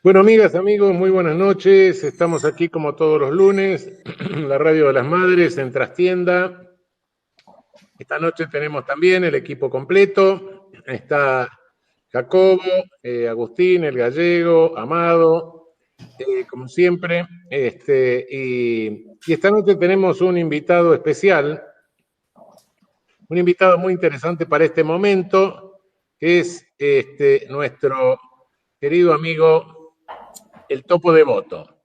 Bueno, amigas, amigos, muy buenas noches. Estamos aquí como todos los lunes, la Radio de las Madres en Trastienda. Esta noche tenemos también el equipo completo. Está Jacobo, Agustín, el gallego, Amado, como siempre. Y esta noche tenemos un invitado especial, un invitado muy interesante para este momento, que es nuestro querido amigo, el Topo Devoto.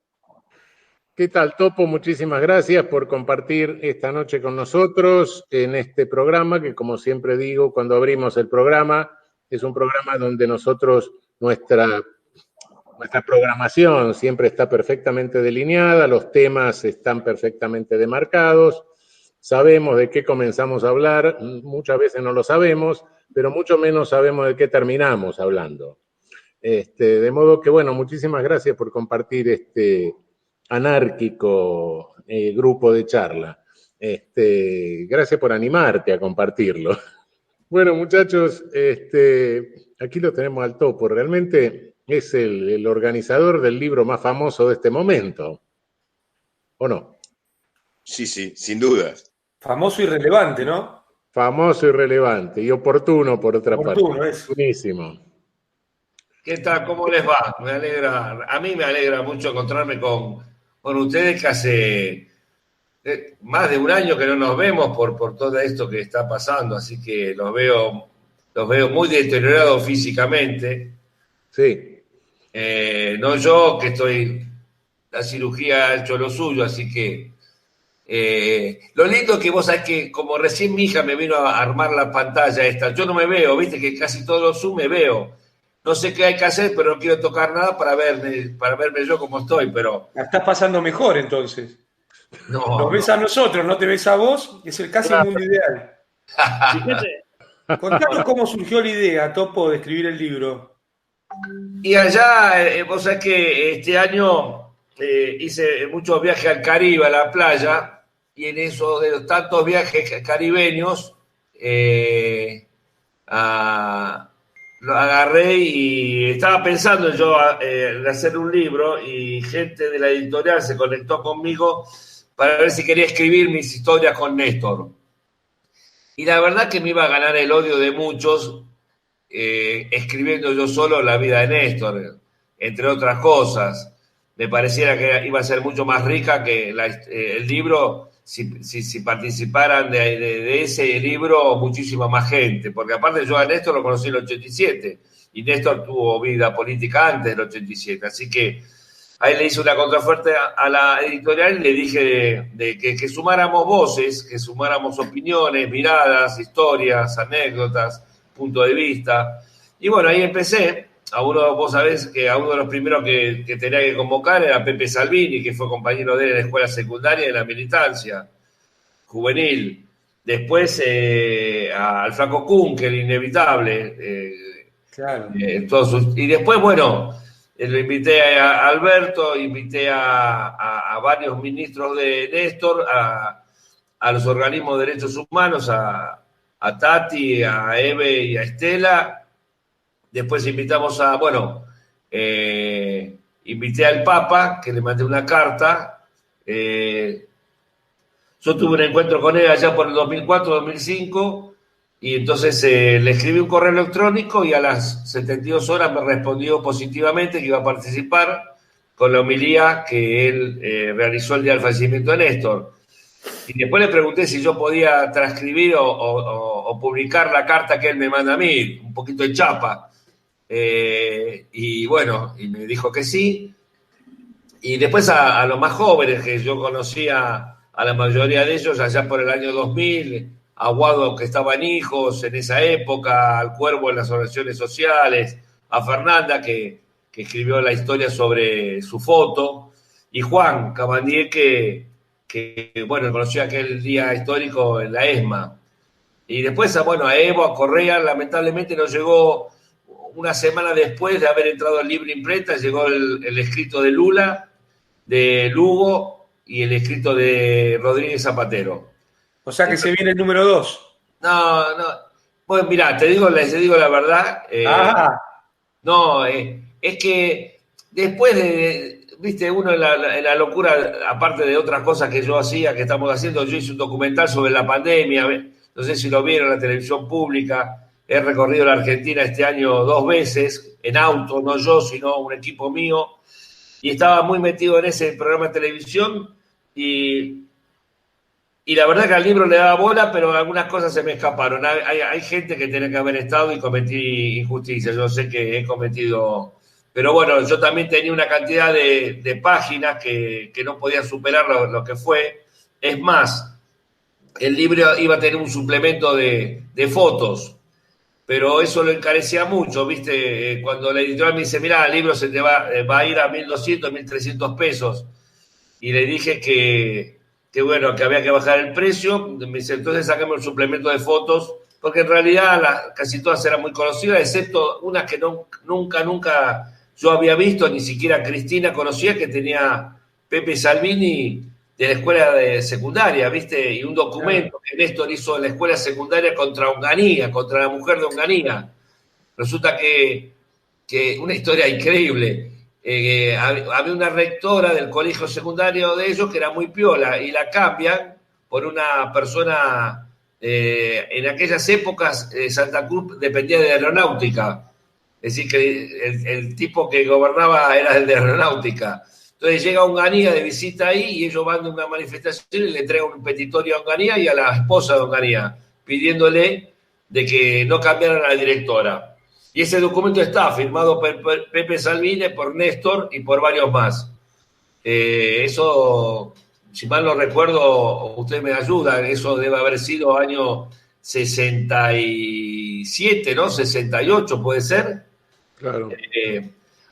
¿Qué tal, Topo? Muchísimas gracias por compartir esta noche con nosotros en este programa, que como siempre digo, cuando abrimos el programa, es un programa donde nosotros, nuestra programación siempre está perfectamente delineada, los temas están perfectamente demarcados, sabemos de qué comenzamos a hablar, muchas veces no lo sabemos, pero mucho menos sabemos de qué terminamos hablando. De modo que, bueno, muchísimas gracias por compartir este anárquico grupo de charla. Gracias por animarte a compartirlo. Bueno, muchachos, aquí lo tenemos al Topo. Realmente es el organizador del libro más famoso de este momento, ¿o no? Sí, sin dudas. Famoso y relevante, ¿no? Famoso y relevante, y oportuno por otra Oportuno parte. es. Buenísimo. ¿Qué tal? ¿Cómo les va? Me alegra, a mí me alegra mucho encontrarme con ustedes que hace más de un año que no nos vemos por todo esto que está pasando, así que los veo muy deteriorados físicamente. Sí. No yo, que la cirugía ha hecho lo suyo, así que lo lindo es que vos sabés que como recién mi hija me vino a armar la pantalla esta, yo no me veo, viste que casi todos los Zoom me veo. No sé qué hay que hacer, pero no quiero tocar nada para verme yo como estoy, pero... La estás pasando mejor, entonces. Nos ves a nosotros, no te ves a vos, es casi el mundo ideal. Fíjate. Contanos cómo surgió la idea, Topo, de escribir el libro. Y allá, vos sabés que este año hice muchos viajes al Caribe, a la playa, y en eso de los tantos viajes caribeños, lo agarré y estaba pensando yo en hacer un libro y gente de la editorial se conectó conmigo para ver si quería escribir mis historias con Néstor. Y la verdad que me iba a ganar el odio de muchos escribiendo yo solo la vida de Néstor, entre otras cosas. Me pareciera que iba a ser mucho más rica que el libro si participaran de ese libro muchísima más gente, porque aparte yo a Néstor lo conocí en el 87 y Néstor tuvo vida política antes del 87, así que ahí le hice una contraoferta a la editorial y le dije que sumáramos voces, que sumáramos opiniones, miradas, historias, anécdotas, punto de vista. Y bueno, ahí empecé. Vos sabés que a uno de los primeros que tenía que convocar era Pepe Salvini, que fue compañero de él en la escuela secundaria y en la militancia juvenil. Después al Flaco Kunkel, inevitable. Claro. Y después, bueno, lo invité a Alberto, invité a varios ministros de Néstor, a los organismos de derechos humanos, a Tati, a Eve y a Estela. Después invitamos invité al Papa, que le mandé una carta. Yo tuve un encuentro con él allá por el 2004-2005 y entonces le escribí un correo electrónico y a las 72 horas me respondió positivamente que iba a participar con la homilía que él realizó el día del fallecimiento de Néstor. Y después le pregunté si yo podía transcribir o publicar la carta que él me manda a mí, un poquito de chapa. Y bueno, y me dijo que sí. Y después a los más jóvenes, que yo conocía a la mayoría de ellos allá por el año 2000, a Guado, que estaba en Hijos en esa época, al Cuervo en las organizaciones sociales, a Fernanda, que escribió la historia sobre su foto, y Juan Cabandier, que conoció aquel día histórico en la ESMA. Y después, a Evo, a Correa, lamentablemente no llegó. Una semana después de haber entrado al libro imprenta, llegó el escrito de Lula, de Lugo y el escrito de Rodríguez Zapatero. O sea que se viene el número 2. No. Pues mirá, te digo la verdad. Es que después viste, uno en la locura, aparte de otras cosas que yo hacía, que estamos haciendo, yo hice un documental sobre la pandemia, no sé si lo vieron en la televisión pública, he recorrido la Argentina este año 2 veces, en auto, no yo, sino un equipo mío, y estaba muy metido en ese programa de televisión, y la verdad que al libro le daba bola, pero algunas cosas se me escaparon. Hay gente que tiene que haber estado y cometí injusticias. Yo sé que he cometido... Pero bueno, yo también tenía una cantidad de páginas que no podía superar lo que fue. Es más, el libro iba a tener un suplemento de fotos, pero eso lo encarecía mucho, ¿viste? Cuando la editorial me dice, mira, el libro se te va a ir a 1.200, 1.300 pesos. Y le dije que bueno, que había que bajar el precio. Me dice, entonces saquemos el suplemento de fotos, porque en realidad casi todas eran muy conocidas, excepto unas que nunca yo había visto, ni siquiera Cristina conocía, que tenía Pepe Salvini de la escuela de secundaria, ¿viste? Y un documento que Néstor hizo en la escuela secundaria contra Onganía, contra la mujer de Onganía. Resulta que una historia increíble. Había una rectora del colegio secundario de ellos que era muy piola y la cambian por una persona, en aquellas épocas Santa Cruz dependía de aeronáutica, es decir que el tipo que gobernaba era el de aeronáutica. Entonces llega Onganía de visita ahí y ellos van a una manifestación y le entregan un petitorio a Onganía y a la esposa de Onganía, pidiéndole de que no cambiaran a la directora. Y ese documento está firmado por Pepe Salvini, por Néstor y por varios más. Eso, si mal no recuerdo, usted me ayuda, eso debe haber sido año 67, ¿no? 68, ¿puede ser? Claro.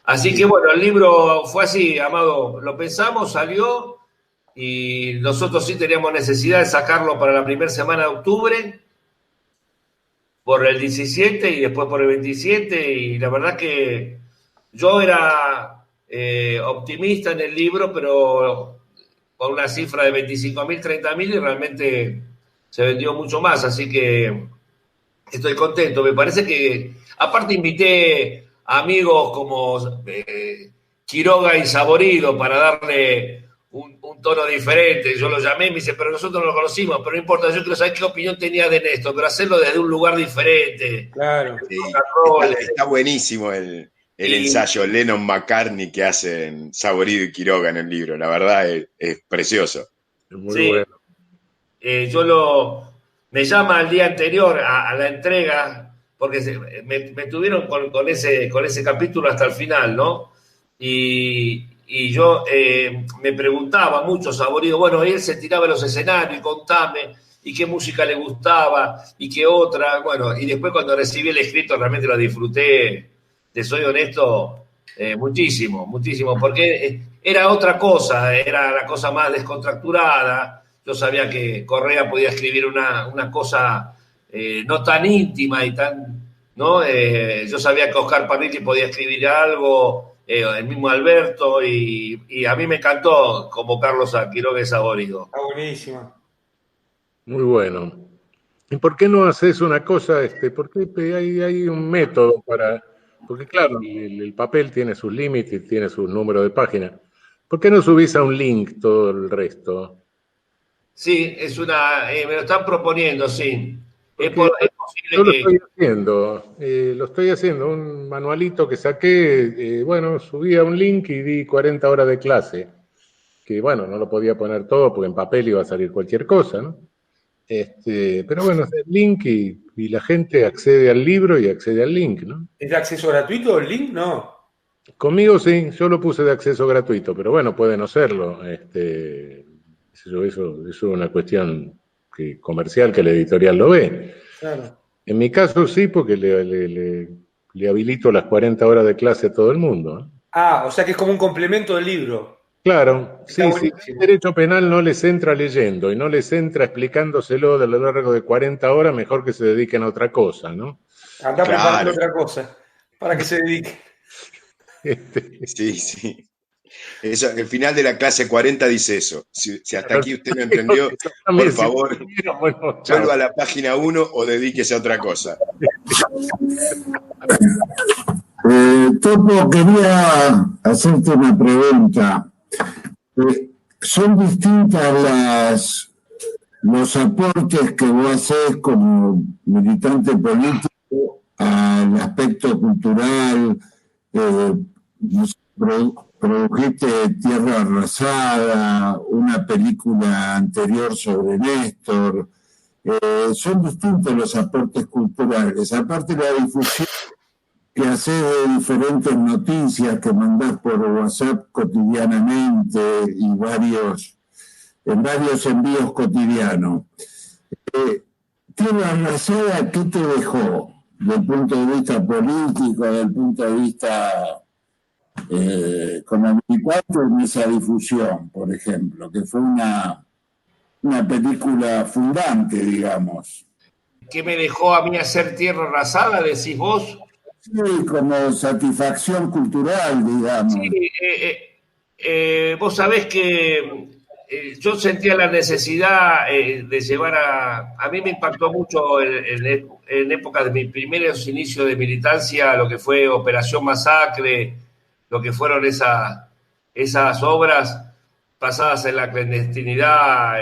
Así que bueno, el libro fue así, Amado. Lo pensamos, salió y nosotros sí teníamos necesidad de sacarlo para la primera semana de octubre, por el 17 y después por el 27, y la verdad que yo era optimista en el libro, pero con una cifra de 25.000, 30.000 y realmente se vendió mucho más, así que estoy contento. Me parece que, aparte invité a amigos como Quiroga y Saborido para darle un tono diferente. Yo lo llamé y me dice, pero nosotros no lo conocimos, pero no importa, yo quiero saber qué opinión tenía de Néstor, pero hacerlo desde un lugar diferente. Claro. Sí, está buenísimo el ensayo Lennon-McCartney que hacen Saborido y Quiroga en el libro, la verdad es precioso. Es muy bueno. Me llama al día anterior a la entrega, porque me tuvieron con ese capítulo hasta el final, ¿no? Y yo me preguntaba mucho, Saborido, bueno, él se tiraba en los escenarios, y contame, y qué música le gustaba, y qué otra, bueno, y después cuando recibí el escrito realmente lo disfruté, te soy honesto, muchísimo, porque era otra cosa, era la cosa más descontracturada. Yo sabía que Correa podía escribir una cosa no tan íntima y tan, ¿no? Yo sabía que Oscar Parrilli podía escribir algo, el mismo Alberto, y a mí me encantó convocarlos a Quiroga y Saborido. Está buenísimo. Muy bueno. ¿Y por qué no haces una cosa? Porque hay un método para... Porque claro, el papel tiene sus límites, tiene sus números de página. ¿Por qué no subís a un link todo el resto? Sí, me lo están proponiendo, sí. Es Yo lo posible estoy haciendo, un manualito que saqué, subí a un link y di 40 horas de clase, que bueno, no lo podía poner todo porque en papel iba a salir cualquier cosa, ¿no? Pero bueno, es el link y la gente accede al libro y accede al link, ¿no? ¿Es de acceso gratuito el link? No. Conmigo sí, yo lo puse de acceso gratuito, pero bueno, puede no serlo. Eso es una cuestión comercial que la editorial lo ve. Claro. En mi caso sí, porque le habilito las 40 horas de clase a todo el mundo, ¿no? Ah, o sea que es como un complemento del libro. Claro, sí, Está si el derecho penal no les entra leyendo y no les entra explicándoselo a lo largo de 40 horas, mejor que se dediquen a otra cosa, ¿no? Acá preparando otra cosa, para que se dedique. Sí. Eso, el final de la clase 40 dice eso. Si hasta aquí usted no entendió, por favor, vuelva a la página 1 o dedíquese a otra cosa. Topo, quería hacerte una pregunta. ¿Son distintas los aportes que vos haces como militante político al aspecto cultural? No sé, produjiste Tierra Arrasada, una película anterior sobre Néstor. Son distintos los aportes culturales. Aparte de la difusión que haces de diferentes noticias que mandás por WhatsApp cotidianamente y en varios envíos cotidianos. Tierra Arrasada, ¿qué te dejó? Desde el punto de vista político, desde el punto de vista como militante en esa difusión, por ejemplo, que fue una película fundante, digamos. ¿Qué me dejó a mí hacer Tierra Arrasada, decís vos? Sí, como satisfacción cultural, digamos. Sí, vos sabés que yo sentía la necesidad de llevar a mí me impactó mucho en época de mis primeros inicios de militancia, lo que fue Operación Masacre, lo que fueron esas obras pasadas en la clandestinidad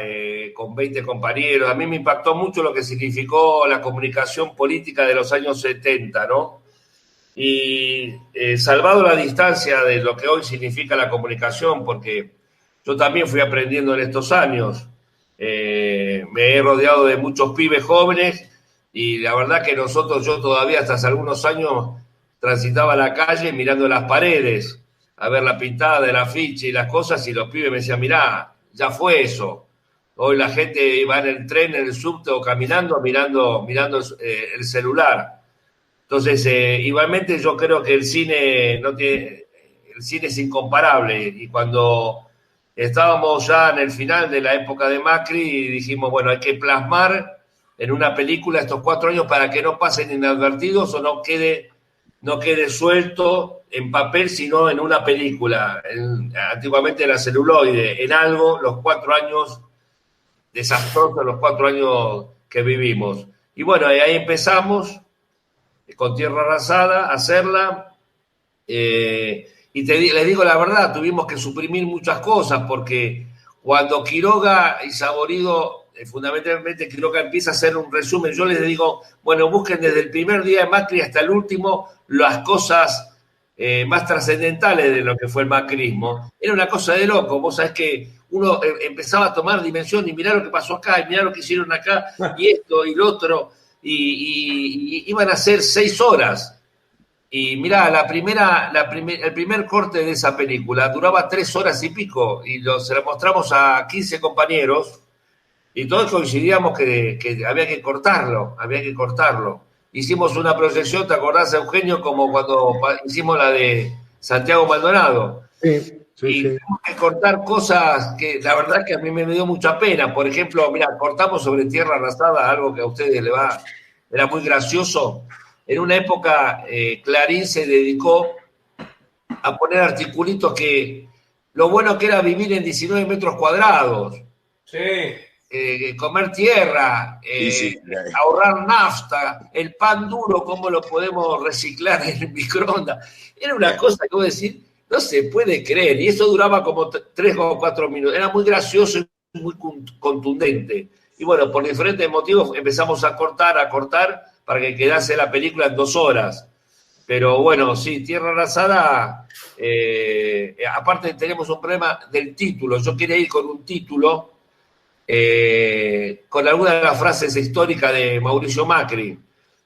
con 20 compañeros. A mí me impactó mucho lo que significó la comunicación política de los años 70, ¿no? Y salvado la distancia de lo que hoy significa la comunicación, porque yo también fui aprendiendo en estos años. Me he rodeado de muchos pibes jóvenes y la verdad que yo todavía hasta hace algunos años transitaba la calle mirando las paredes a ver la pintada del afiche y las cosas, y los pibes me decían, mirá, ya fue eso. Hoy la gente va en el tren, en el subte o caminando, mirando el celular. Entonces, igualmente yo creo que el cine es incomparable, y cuando estábamos ya en el final de la época de Macri dijimos, bueno, hay que plasmar en una película estos 4 años para que no pasen inadvertidos o no quede suelto en papel, sino en una película. Antiguamente era celuloide, en algo, los 4 años desastrosos, los 4 años que vivimos. Y bueno, ahí empezamos con Tierra Arrasada, hacerla, y les digo la verdad, tuvimos que suprimir muchas cosas, porque cuando Quiroga y Saborido, fundamentalmente Quiroga empieza a hacer un resumen, yo les digo, bueno, busquen desde el primer día de Macri hasta el último las cosas más trascendentales de lo que fue el macrismo. Era una cosa de loco, vos sabés que uno empezaba a tomar dimensión y mirá lo que pasó acá, y mirá lo que hicieron acá, y esto y lo otro. Y iban a ser 6 horas. Y mirá, el primer corte de esa película duraba 3 horas y pico, y se la mostramos a 15 compañeros, y todos coincidíamos que había que cortarlo. Hicimos una proyección, ¿te acordás, Eugenio? Como cuando hicimos la de Santiago Maldonado. Sí. Tuvimos que cortar cosas que la verdad que a mí me dio mucha pena. Por ejemplo, mira, cortamos sobre Tierra Arrasada, algo que a ustedes era muy gracioso. En una época Clarín se dedicó a poner articulitos que lo bueno que era vivir en 19 metros cuadrados. Sí. Comer tierra, sí. ahorrar nafta, el pan duro, cómo lo podemos reciclar en el microondas. Era una cosa que vos decís, no se puede creer, y eso duraba como 3 o 4 minutos. Era muy gracioso y muy contundente. Y bueno, por diferentes motivos empezamos a cortar para que quedase la película en 2 horas. Pero bueno, sí, Tierra Arrasada, aparte tenemos un problema del título. Yo quería ir con un título, con alguna de las frases históricas de Mauricio Macri.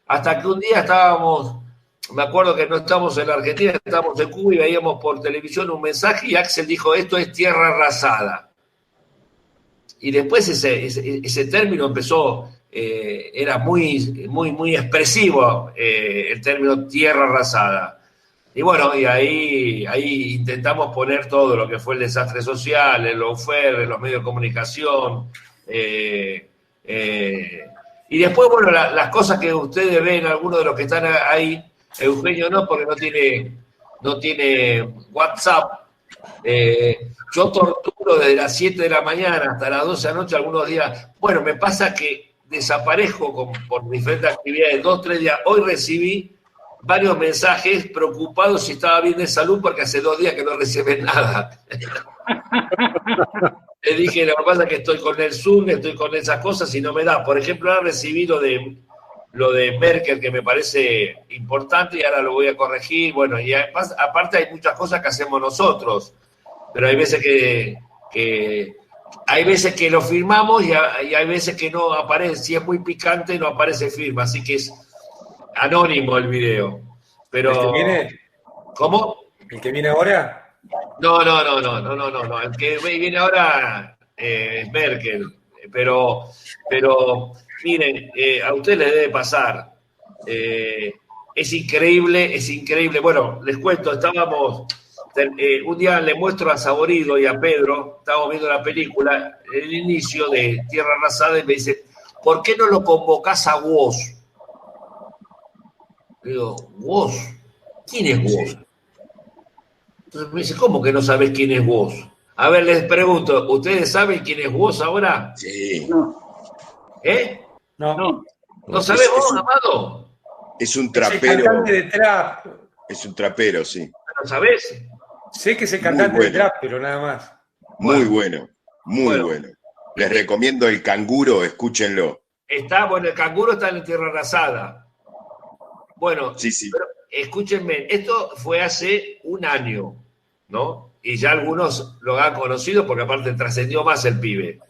Hasta que un día me acuerdo que no estábamos en la Argentina, estábamos en Cuba y veíamos por televisión un mensaje y Axel dijo, esto es Tierra Arrasada. Y después ese término empezó, era muy, muy, muy expresivo, el término Tierra Arrasada. Y bueno, y ahí intentamos poner todo lo que fue el desastre social, el lawfare, los medios de comunicación, y después, bueno, las cosas que ustedes ven, algunos de los que están ahí, Eugenio no, porque no tiene WhatsApp. Yo torturo desde las 7 de la mañana hasta las 12 de la noche algunos días. Bueno, me pasa que desaparezco por diferentes actividades, 2 o 3 días. Hoy recibí varios mensajes preocupados si estaba bien de salud porque hace 2 días que no reciben nada. Le dije, lo que pasa es que estoy con el Zoom, estoy con esas cosas y no me da. Por ejemplo, he recibido lo de Merkel, que me parece importante y ahora lo voy a corregir. Bueno, y aparte hay muchas cosas que hacemos nosotros, pero hay veces que lo firmamos y hay veces que no aparece. Si es muy picante, no aparece firma, así que es anónimo el video. Pero, ¿El que viene? ¿Cómo? ¿El que viene ahora? No. El que viene ahora es Merkel. Pero miren, a ustedes les debe pasar. Es increíble. Bueno, les cuento, un día le muestro a Saborido y a Pedro, estábamos viendo la película, el inicio de Tierra Arrasada, y me dice, ¿por qué no lo convocás a Woz? Digo, ¿Woz? ¿Quién es Woz? Entonces me dice, ¿cómo que no sabes quién es Woz? A ver, les pregunto, ¿ustedes saben quién es Woz ahora? Sí. ¿Eh? No. ¿No sabés vos, Amado? Es un Es el trapero. cantante de trap. Es un trapero, sí. ¿No sabés? Sé que es el cantante Muy bueno. de trap, pero nada más. Muy bueno. Les recomiendo El Canguro, escúchenlo. El canguro está en Tierra Arrasada. Bueno, Sí. pero escúchenme, esto fue hace 1 año, ¿no? Y ya algunos lo han conocido porque aparte trascendió más el pibe.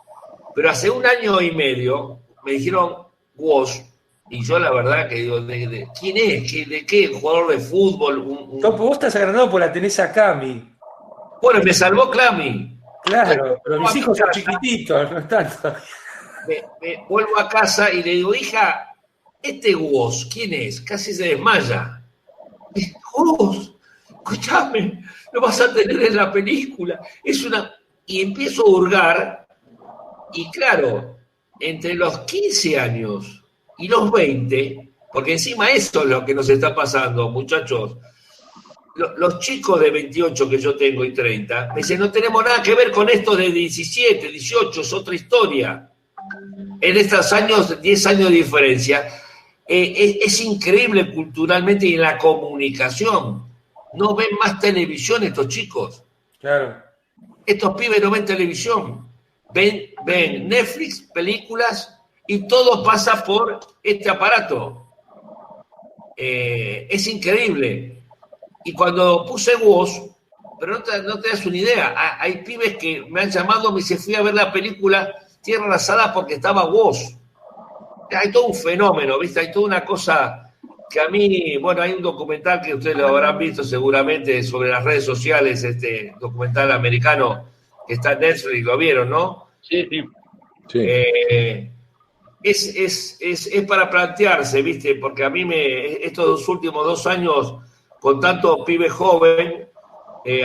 Pero hace 1 año y medio me dijeron Woz, y yo la verdad que digo, ¿quién es? ¿De qué? ¿Jugador de fútbol? Topo, vos estás agrandado por la tenés a Cami. Bueno, me salvó Clami. Claro, pero mis hijos son chiquititos, no están todavía. Me vuelvo a casa y le digo, hija, este Woz, ¿quién es? Casi se desmaya. Woz, escuchame, lo vas a tener en la película. Y empiezo a hurgar, y claro, entre los 15 años y los 20, porque encima eso es lo que nos está pasando, muchachos. Los chicos de 28 que yo tengo y 30, me dicen, no tenemos nada que ver con esto de 17, 18, es otra historia. En estos años, 10 años de diferencia, es increíble culturalmente y en la comunicación. No ven más televisión estos chicos. Claro. Estos pibes no ven televisión. Ven Netflix, películas, y todo pasa por este aparato. Es increíble. Y cuando puse Woz, pero no te das una idea, hay pibes que me han llamado, me dicen, fui a ver la película Tierra Arrasada porque estaba Woz. Hay todo un fenómeno, ¿viste? Hay toda una cosa que a mí, bueno, hay un documental que ustedes lo habrán visto seguramente sobre las redes sociales, este documental americano que está en Netflix, lo vieron, ¿no? Sí. Es para plantearse, ¿viste? Porque a mí estos últimos 2 años, con tanto pibe joven,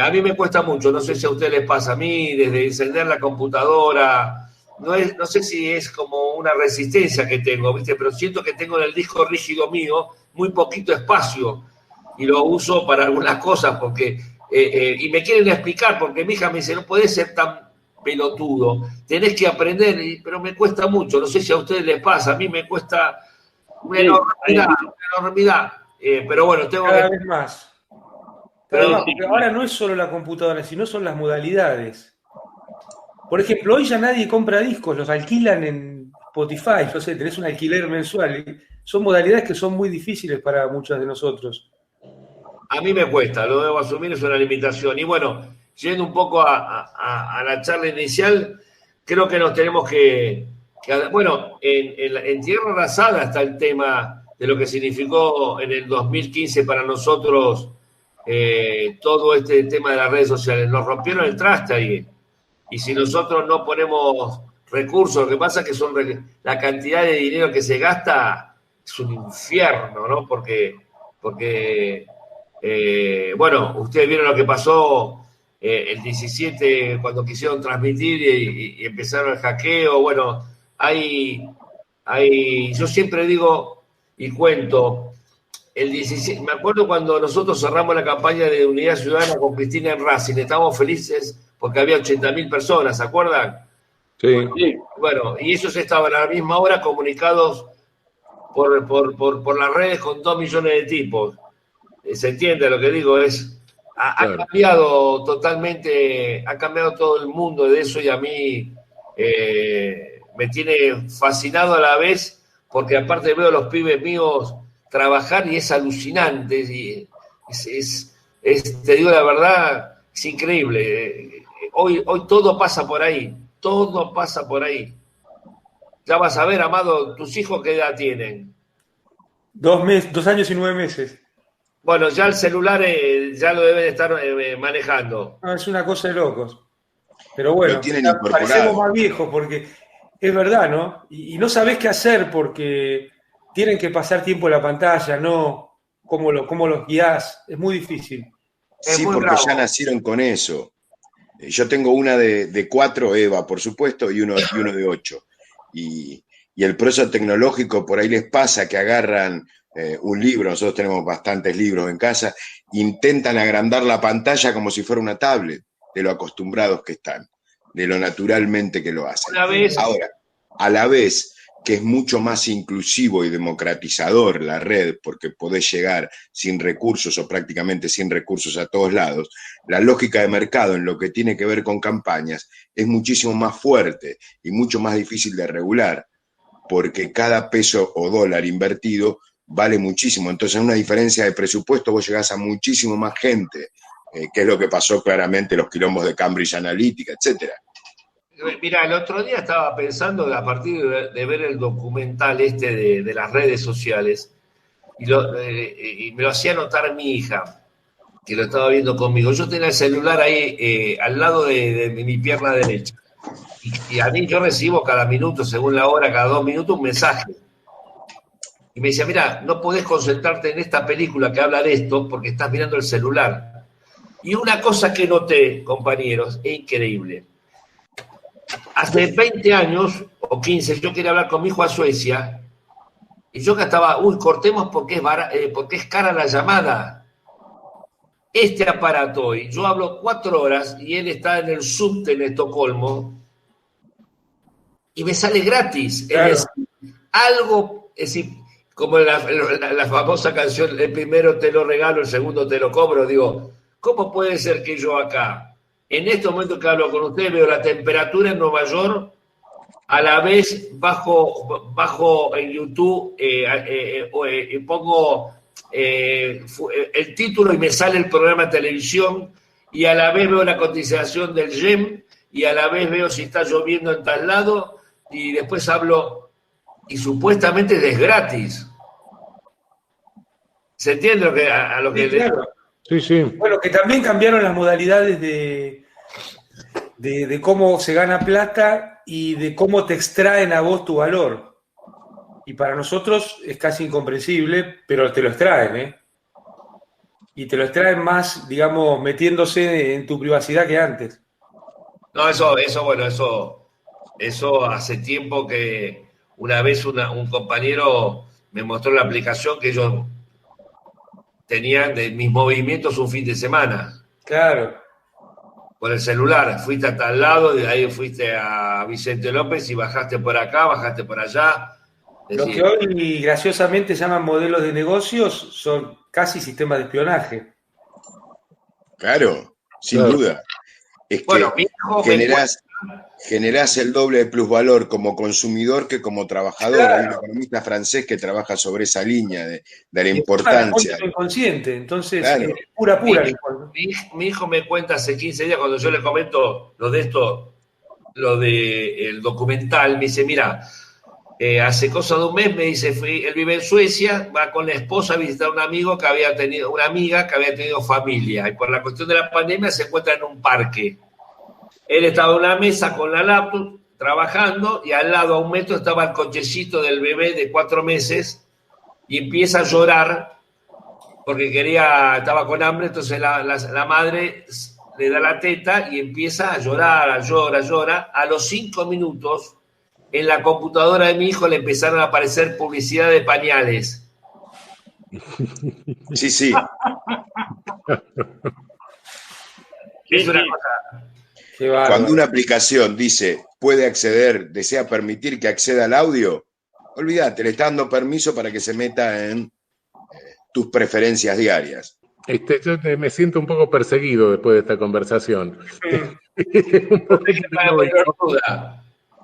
a mí me cuesta mucho, no sé si a ustedes les pasa, a mí desde encender la computadora, no sé si es como una resistencia que tengo, ¿viste? Pero siento que tengo en el disco rígido mío muy poquito espacio y lo uso para algunas cosas porque y me quieren explicar, porque mi hija me dice, no podés ser tan pelotudo, tenés que aprender, pero me cuesta mucho, no sé si a ustedes les pasa, a mí me cuesta una enormidad. Pero bueno, tengo cada vez más. Porque ahora no es solo la computadora, sino son las modalidades. Por ejemplo, hoy ya nadie compra discos, los alquilan en Spotify, no sé, tenés un alquiler mensual. Son modalidades que son muy difíciles para muchos de nosotros. A mí me cuesta, lo debo asumir, es una limitación. Y bueno, yendo un poco a la charla inicial, creo que nos tenemos que bueno, en Tierra Arrasada está el tema de lo que significó en el 2015 para nosotros todo este tema de las redes sociales. Nos rompieron el traste ahí. Y si nosotros no ponemos recursos, lo que pasa es que la cantidad de dinero que se gasta es un infierno, ¿no? Porque bueno, ustedes vieron lo que pasó el 17 cuando quisieron transmitir y empezaron el hackeo. Bueno, yo siempre digo y cuento, el 17, me acuerdo cuando nosotros cerramos la campaña de Unidad Ciudadana con Cristina en Racing, estábamos felices porque había 80.000 personas, ¿se acuerdan? Sí. Bueno, y ellos estaban a la misma hora comunicados por las redes con 2 millones de tipos. se entiende lo que digo, ha cambiado totalmente, ha cambiado todo el mundo de eso y a mí me tiene fascinado a la vez, porque aparte veo a los pibes míos trabajar y es alucinante, y te digo la verdad, es increíble. Hoy todo pasa por ahí, todo pasa por ahí. Ya vas a ver, Amado, ¿tus hijos qué edad tienen? 2 años y 9 meses. Bueno, ya el celular ya lo deben estar manejando. No, es una cosa de locos. Pero bueno, parecemos más viejos porque es verdad, ¿no? Y no sabés qué hacer porque tienen que pasar tiempo en la pantalla, ¿no? ¿Cómo los guiás? Es muy difícil. Sí, porque ya nacieron con eso. Yo tengo una de 4, Eva, por supuesto, y uno de 8. Y el proceso tecnológico por ahí les pasa que agarran un libro, nosotros tenemos bastantes libros en casa, intentan agrandar la pantalla como si fuera una tablet, de lo acostumbrados que están, de lo naturalmente que lo hacen. Ahora, a la vez que es mucho más inclusivo y democratizador la red, porque podés llegar sin recursos o prácticamente sin recursos a todos lados, la lógica de mercado en lo que tiene que ver con campañas es muchísimo más fuerte y mucho más difícil de regular, porque cada peso o dólar invertido vale muchísimo. Entonces, en una diferencia de presupuesto, vos llegás a muchísimo más gente, que es lo que pasó claramente en los quilombos de Cambridge Analytica, etcétera. Mira, el otro día estaba pensando, a partir de ver el documental de las redes sociales, y me lo hacía notar mi hija, que lo estaba viendo conmigo. Yo tenía el celular ahí al lado de mi pierna derecha. Y a mí yo recibo cada minuto, según la hora, cada 2 minutos, un mensaje. Y me decía, mira, no podés concentrarte en esta película que habla de esto porque estás mirando el celular. Y una cosa que noté, compañeros, es increíble. Hace 20 años o 15 yo quería hablar con mi hijo a Suecia y yo que estaba, cortemos porque es cara la llamada. Este aparato hoy, yo hablo 4 horas y él está en el subte en Estocolmo y me sale gratis. Claro. Es decir, como la famosa canción, el primero te lo regalo, el segundo te lo cobro, digo, ¿cómo puede ser que yo acá, en este momento que hablo con ustedes, veo la temperatura en Nueva York, a la vez bajo en YouTube, pongo el título y me sale el programa de televisión, y a la vez veo la cotización del YEM, y a la vez veo si está lloviendo en tal lado, y después hablo, y supuestamente es gratis. ¿Se entiende a lo que Sí, claro. Sí, sí. Bueno, que también cambiaron las modalidades de cómo se gana plata y de cómo te extraen a vos tu valor. Y para nosotros es casi incomprensible, pero te lo extraen, ¿eh? Y te lo extraen más, digamos, metiéndose en tu privacidad que antes. No, eso hace tiempo que una vez un compañero me mostró la aplicación que ellos tenían de mis movimientos un fin de semana. Claro. Por el celular, fuiste a tal lado, de ahí fuiste a Vicente López y bajaste por acá, bajaste por allá. Lo que hoy graciosamente llaman modelos de negocios son casi sistemas de espionaje. Claro, sin duda. Es que bueno, mi hijo generás el doble de plusvalor como consumidor que como trabajador. Claro. Hay un economista francés que trabaja sobre esa línea de la importancia. Es inconsciente, entonces claro. Pura. Mi hijo me cuenta hace 15 días, cuando yo le comento lo de el documental, me dice, mira, hace cosa de un mes, me dice, él vive en Suecia, va con la esposa a visitar a un amigo que había tenido, una amiga que había tenido familia, y por la cuestión de la pandemia se encuentra en un parque. Él estaba en una mesa con la laptop, trabajando, y al lado, a 1 metro, estaba el cochecito del bebé de 4 meses, y empieza a llorar, porque estaba con hambre, entonces la madre le da la teta, y empieza a llorar, llora. A los 5 minutos, en la computadora de mi hijo le empezaron a aparecer publicidad de pañales. Sí, sí. Es una cosa... Cuando una aplicación dice, desea permitir que acceda al audio, olvídate, le está dando permiso para que se meta en tus preferencias diarias. Yo me siento un poco perseguido después de esta conversación.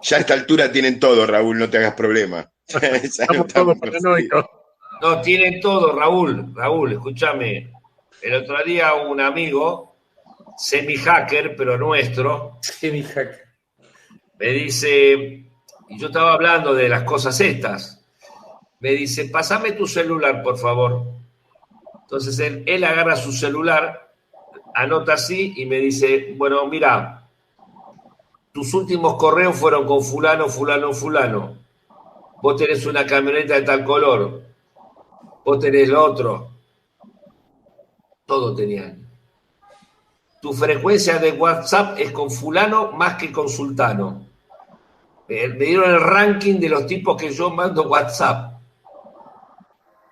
Ya a esta altura tienen todo, Raúl, no te hagas problema. Estamos todos paranoicos. No, tienen todo, Raúl. Raúl, escúchame. El otro día un amigo, semi-hacker, pero nuestro, Semi-hacker, me dice, y yo estaba hablando de las cosas estas, me dice, pásame tu celular, por favor. Entonces él agarra su celular, anota así y me dice, bueno, mira, tus últimos correos fueron con fulano, fulano, fulano. Vos tenés una camioneta de tal color. Vos tenés lo otro. Todo tenían. Tu frecuencia de WhatsApp es con fulano más que con sultano. Me dieron el ranking de los tipos que yo mando WhatsApp.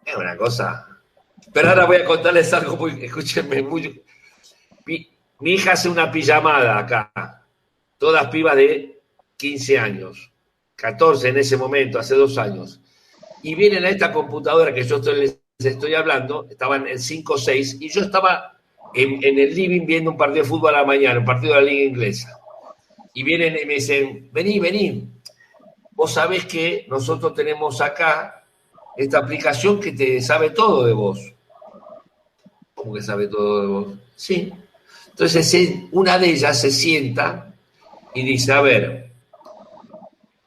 Es una cosa. Pero ahora voy a contarles algo muy, escúchenme, mi hija hace una pijamada acá. Todas pibas de 15 años. 14 en ese momento, hace 2 años. Y vienen a esta computadora que yo les estoy hablando, estaban en 5 o 6, y yo estaba en el living viendo un partido de fútbol a la mañana, un partido de la liga inglesa. Y vienen y me dicen, vení. Vos sabés que nosotros tenemos acá esta aplicación que te sabe todo de vos. ¿Cómo que sabe todo de vos? Sí. Entonces una de ellas se sienta y dice, a ver,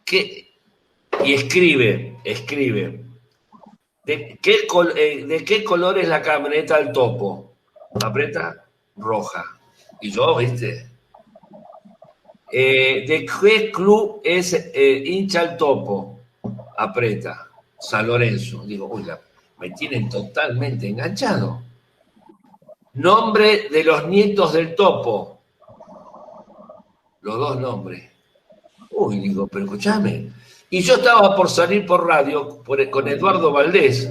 ¿qué? Y escribe. ¿De qué color es la camioneta del Topo? Aprieta, roja. Y yo, ¿viste? ¿De qué club es hincha el Topo? Aprieta, San Lorenzo. Digo, oiga, me tienen totalmente enganchado. Nombre de los nietos del Topo. Los 2 nombres. Uy, digo, pero escuchame. Y yo estaba por salir por radio con Eduardo Valdés.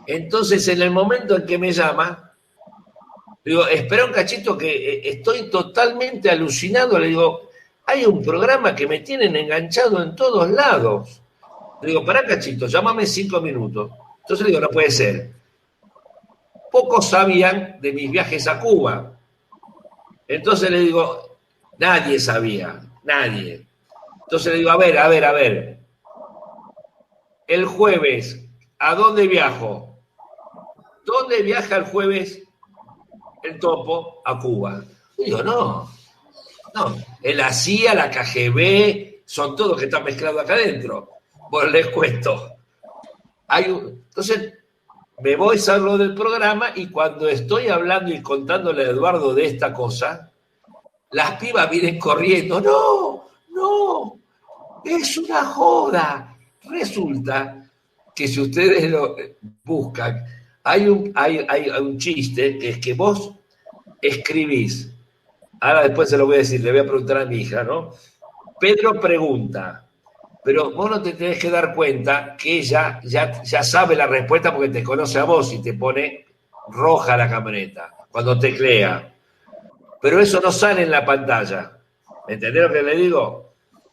Entonces, en el momento en que me llama, digo, espera un cachito que estoy totalmente alucinado. Le digo, hay un programa que me tienen enganchado en todos lados. Le digo, pará cachito, llámame 5 minutos. Entonces le digo, no puede ser. Pocos sabían de mis viajes a Cuba. Entonces le digo, nadie sabía, nadie. Entonces le digo, a ver. El jueves, ¿a dónde viajo? ¿Dónde viaja el jueves el Topo? A Cuba. Y digo, no. La CIA, la KGB, son todos que están mezclados acá adentro. Bueno, les cuento. Entonces, me voy, salgo del programa y cuando estoy hablando y contándole a Eduardo de esta cosa, las pibas vienen corriendo. ¡No! Es una joda. Resulta que si ustedes lo buscan, hay un chiste que es que vos escribís. Ahora después se lo voy a decir, le voy a preguntar a mi hija, ¿no? Pedro pregunta, pero vos no te tenés que dar cuenta que ella ya sabe la respuesta porque te conoce a vos y te pone roja la camioneta cuando teclea. Pero eso no sale en la pantalla. ¿Me entendés lo que le digo?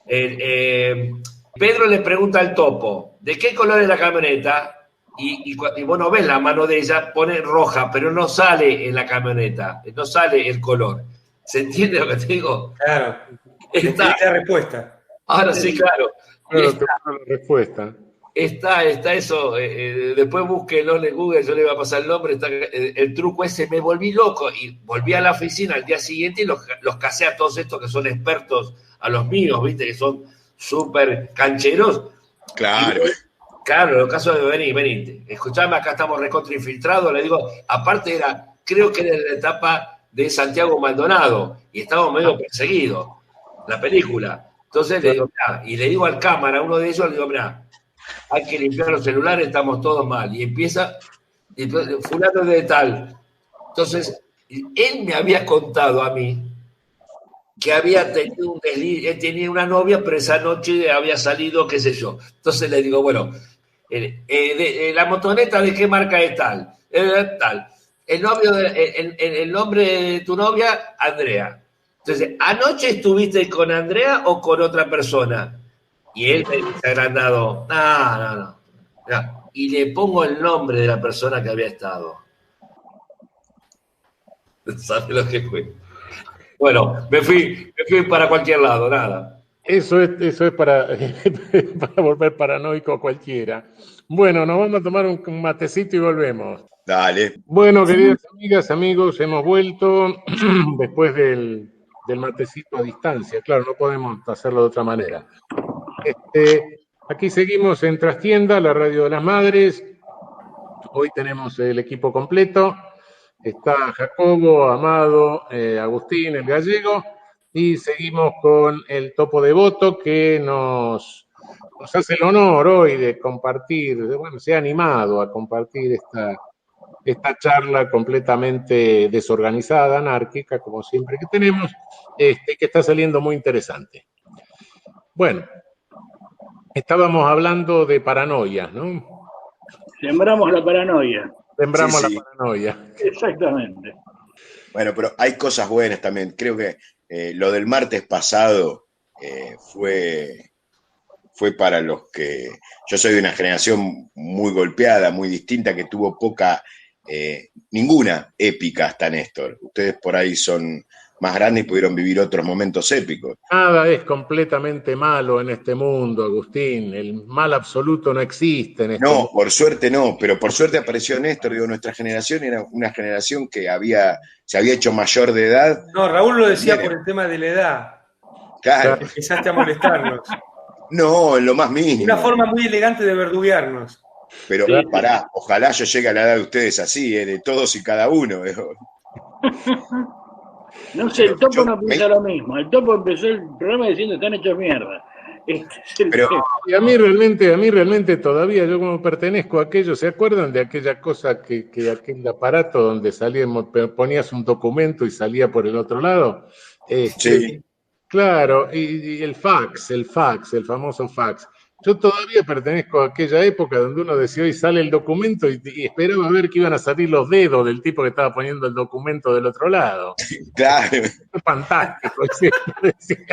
Pedro le pregunta al Topo, ¿de qué color es la camioneta? Y vos no ves la mano de ella, pone roja, pero no sale en la camioneta, no sale el color. ¿Se entiende lo que te digo? Claro. Está la respuesta. Ahora sí, claro. Claro, te pongo la respuesta. Está eso. Después búsquenlo en Google, yo le voy a pasar el nombre. Está, el truco ese, me volví loco y volví a la oficina al día siguiente y los casé a todos estos que son expertos, a los míos, ¿viste? Que son súper cancheros. Claro. Claro, los casos de venir. Escuchame, acá estamos recontra infiltrados. Le digo, aparte creo que era la etapa de Santiago Maldonado y estábamos medio perseguidos, la película. Entonces le digo, mirá, y le digo al cámara, a uno de ellos, le digo, mirá, hay que limpiar los celulares, estamos todos mal. Y empieza, fulano de tal. Entonces, él me había contado a mí que había tenido un desliz, él tenía una novia, pero esa noche había salido, qué sé yo. Entonces le digo, bueno, la motoneta, ¿de qué marca es tal? Tal. El nombre de tu novia, Andrea. Entonces, ¿anoche estuviste con Andrea o con otra persona? Y él me dice agrandado, no. y le pongo el nombre de la persona que había estado. ¿Sabes lo que fue? Bueno, me fui para cualquier lado, nada. Eso es para, para volver paranoico a cualquiera. Bueno, nos vamos a tomar un matecito y volvemos. Dale. Bueno, queridas amigas, amigos, hemos vuelto después del matecito a distancia. Claro, no podemos hacerlo de otra manera. Aquí seguimos en Trastienda, la radio de las madres. Hoy tenemos el equipo completo. Está Jacobo, Amado, Agustín, el gallego. Y seguimos con el Topo Devoto, que nos hace el honor hoy de compartir, bueno, se ha animado a compartir esta charla completamente desorganizada, anárquica, como siempre que tenemos, que está saliendo muy interesante. Bueno, estábamos hablando de paranoia, ¿no? Sembramos la paranoia. Sembramos Sí. la paranoia. Exactamente. Bueno, pero hay cosas buenas también. Creo que lo del martes pasado fue para los que... Yo soy de una generación muy golpeada, muy distinta, que tuvo ninguna épica hasta Néstor. Ustedes por ahí son más grandes y pudieron vivir otros momentos épicos. Nada es completamente malo en este mundo, Agustín. El mal absoluto no existe en este mundo. No, por suerte no, pero por suerte apareció Néstor. Digo, nuestra generación era una generación que se había hecho mayor de edad. No, Raúl lo decía Bien. por el tema de la edad. Claro. Empezaste a molestarnos. No, en lo más mínimo. Una forma muy elegante de verduguearnos. Pero Sí. pará, ojalá yo llegue a la edad de ustedes así, de todos y cada uno. No sé, el Topo no piensa lo mismo. El Topo empezó el programa diciendo están hechos mierda. Este es el Pero- tema. Y a mí realmente todavía, yo como pertenezco a aquello, ¿se acuerdan de aquella cosa que aquel aparato donde salíamos, ponías un documento y salía por el otro lado? Sí. Claro, y el fax, el famoso fax. Yo todavía pertenezco a aquella época donde uno decía, hoy sale el documento y esperaba ver que iban a salir los dedos del tipo que estaba poniendo el documento del otro lado. Claro, Fantástico, decía.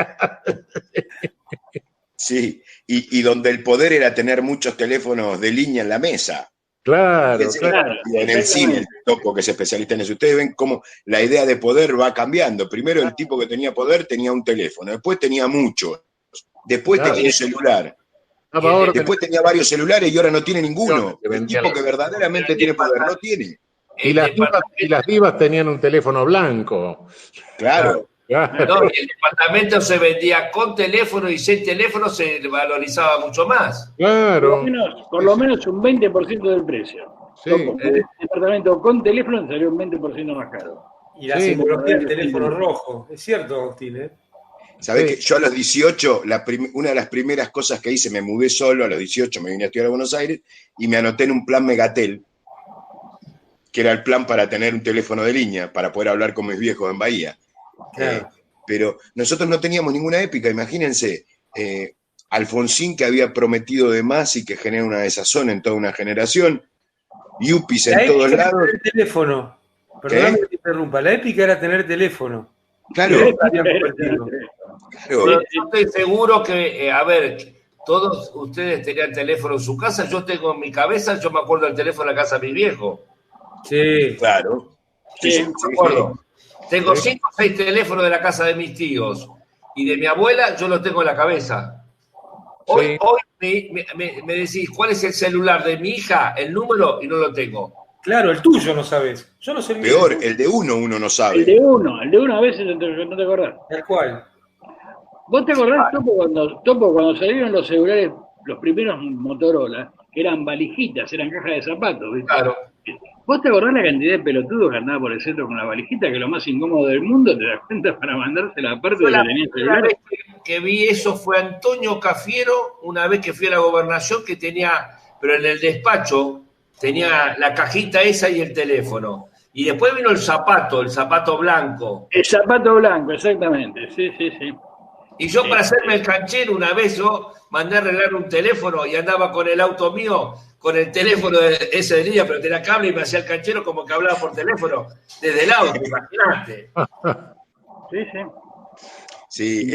sí. Y donde el poder era tener muchos teléfonos de línea en la mesa. Claro, Fíjense, claro. en el cine, el Topo, que es especialista en eso. Ustedes ven cómo la idea de poder va cambiando. Primero el tipo que tenía poder tenía un teléfono, después tenía muchos, después Claro. tenía un celular, Daba orden. después tenía varios celulares y ahora no tiene ninguno. Que El vendía tipo que verdaderamente tiene poder no tiene. Y las divas tenían un teléfono blanco. Claro. Claro. No, y el departamento se vendía con teléfono y sin teléfono se valorizaba mucho más. Claro. Por lo menos un 20% del precio. Sí. Topo, un departamento con teléfono salió un 20% más caro. Y la Sí, simbología del teléfono rojo. Es cierto, Agustín, ¿eh? ¿Sabés Sí. que yo a los 18, una de las primeras cosas que hice, me mudé solo a los 18, me vine a estudiar a Buenos Aires y me anoté en un plan Megatel, que era el plan para tener un teléfono de línea, para poder hablar con mis viejos en Bahía. Claro. Pero nosotros no teníamos ninguna épica, imagínense, Alfonsín que había prometido de más y que genera una desazón en toda una generación, yuppies en todos épica era lados. tener teléfono. Perdóname que te interrumpa. La épica era tener teléfono. Claro, Habían convertido. claro. Yo estoy seguro que, a ver, todos ustedes tenían teléfono en su casa. Yo tengo en mi cabeza, yo me acuerdo del teléfono en la casa de mi viejo. Sí. Claro. Sí, sí, Me sí, acuerdo. Tengo 5 o 6 teléfonos de la casa de mis tíos y de mi abuela, yo los tengo en la cabeza. Hoy, Sí. me decís, ¿cuál es el celular de mi hija? El número y no lo tengo. Claro, el tuyo no sabes. Yo no sé el mío. Peor, el de uno no El sabe. de uno a veces no te acordás. Tal cual. ¿Vos te acordás, Topo, cuando salieron los celulares, los primeros Motorola, que eran valijitas, eran cajas de zapatos, ¿viste? Claro. ¿Vos te acordás la cantidad de pelotudos que andaba por el centro con la valijita, que es lo más incómodo del mundo, te das cuenta, para mandársela aparte Yo de que la tenía primera celular? vez que vi eso fue Antonio Cafiero, una vez que fui a la gobernación, que tenía, pero en el despacho, tenía la cajita esa y el teléfono. Y después vino el zapato blanco. El zapato blanco, exactamente, sí. Y yo para hacerme el canchero una vez yo mandé a arreglar un teléfono y andaba con el auto mío, con el teléfono ese de línea, pero tenía cable y me hacía el canchero como que hablaba por teléfono desde el auto, imagínate. Sí. Sí,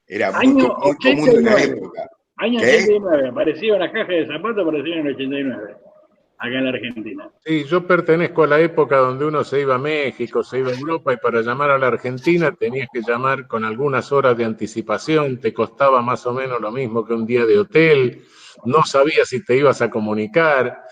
era muy Año común de la 89. época. Año ¿Qué? 89, apareció una caja de zapatos, apareció en el 89, acá en la Argentina. Sí, yo pertenezco a la época donde uno se iba a México, se iba a Europa y para llamar a la Argentina tenías que llamar con algunas horas de anticipación, te costaba más o menos lo mismo que un día de hotel, no sabías si te ibas a comunicar,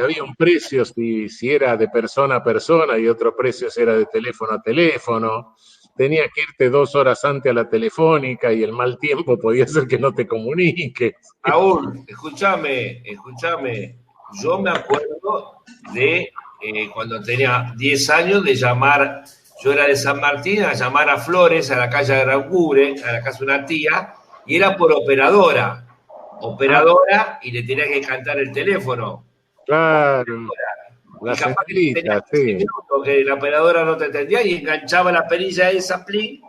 había un precio si era de persona a persona y otro precio si era de teléfono a teléfono. Tenías que irte 2 horas antes a la telefónica y el mal tiempo podía hacer que no te comuniques. Raúl, escúchame. Yo me acuerdo de cuando tenía 10 años de llamar, yo era de San Martín, a llamar a Flores, a la calle Aranguren, a la casa de una tía, y era por operadora, y le tenía que cantar el teléfono. Claro, las Y capaz que tenía estrellas, 15 sí. minutos que la operadora no te entendía y enganchaba la perilla esa plin,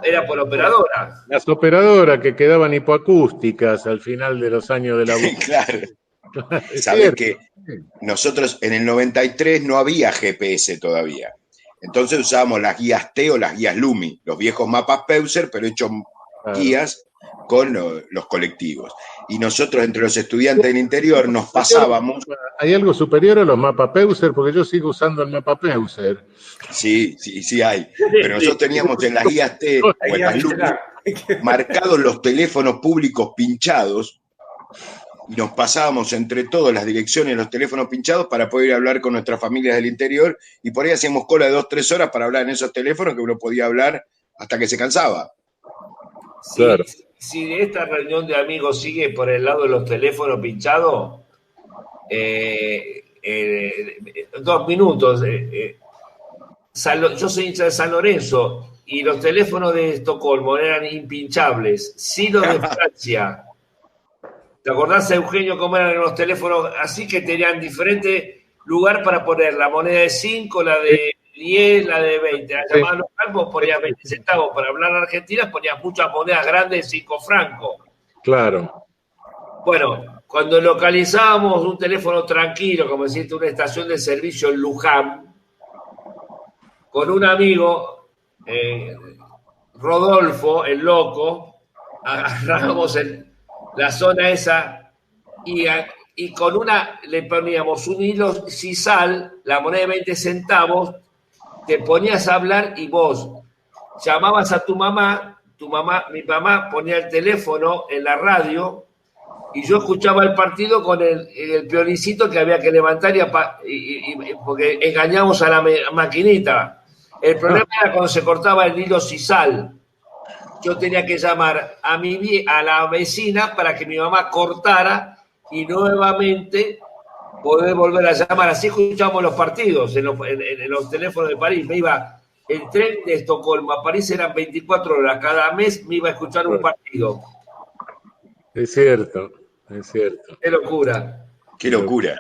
era por operadora. Las operadoras que quedaban hipoacústicas al final de los años de la Sí, claro. Es Sabés cierto. que nosotros en el 93 no había GPS todavía. Entonces usábamos las guías T o las guías Lumi, los viejos mapas Peuser, pero hechos Claro. guías con los colectivos. Y nosotros entre los estudiantes del interior nos pasábamos. ¿Hay algo superior a los mapas Peuser? Porque yo sigo usando el mapa Peuser. Sí hay. Pero nosotros teníamos en las guías T o en las Lumi marcados los teléfonos públicos pinchados y nos pasábamos entre todos las direcciones de los teléfonos pinchados para poder ir a hablar con nuestras familias del interior y por ahí hacíamos cola de 2-3 horas para hablar en esos teléfonos que uno podía hablar hasta que se cansaba. Claro. Si esta reunión de amigos sigue por el lado de los teléfonos pinchados, 2 minutos. Yo soy hincha de San Lorenzo y los teléfonos de Estocolmo eran impinchables. Sí, los de Francia. ¿Te acordás, Eugenio, cómo eran los teléfonos? Así que tenían diferente lugar para poner la moneda de 5, la de 10, la de 20. La llamada local vos ponías 20 centavos. Para hablar en Argentina ponías muchas monedas grandes de 5 francos. Claro. Bueno, cuando localizábamos un teléfono tranquilo, como decirte, una estación de servicio en Luján, con un amigo, Rodolfo, el loco, agarrábamos la zona esa y con le poníamos un hilo sisal, la moneda de 20 centavos, te ponías a hablar y vos llamabas a mi mamá ponía el teléfono en la radio y yo escuchaba el partido con el pionicito que había que levantar porque engañamos a la maquinita. El problema era cuando se cortaba el hilo sisal. Yo tenía que llamar a la vecina para que mi mamá cortara y nuevamente poder volver a llamar. Así escuchamos los partidos en los teléfonos de París. Me iba el tren de Estocolmo a París, eran 24 horas. Cada mes me iba a escuchar un partido. Es cierto. Qué locura. Qué locura.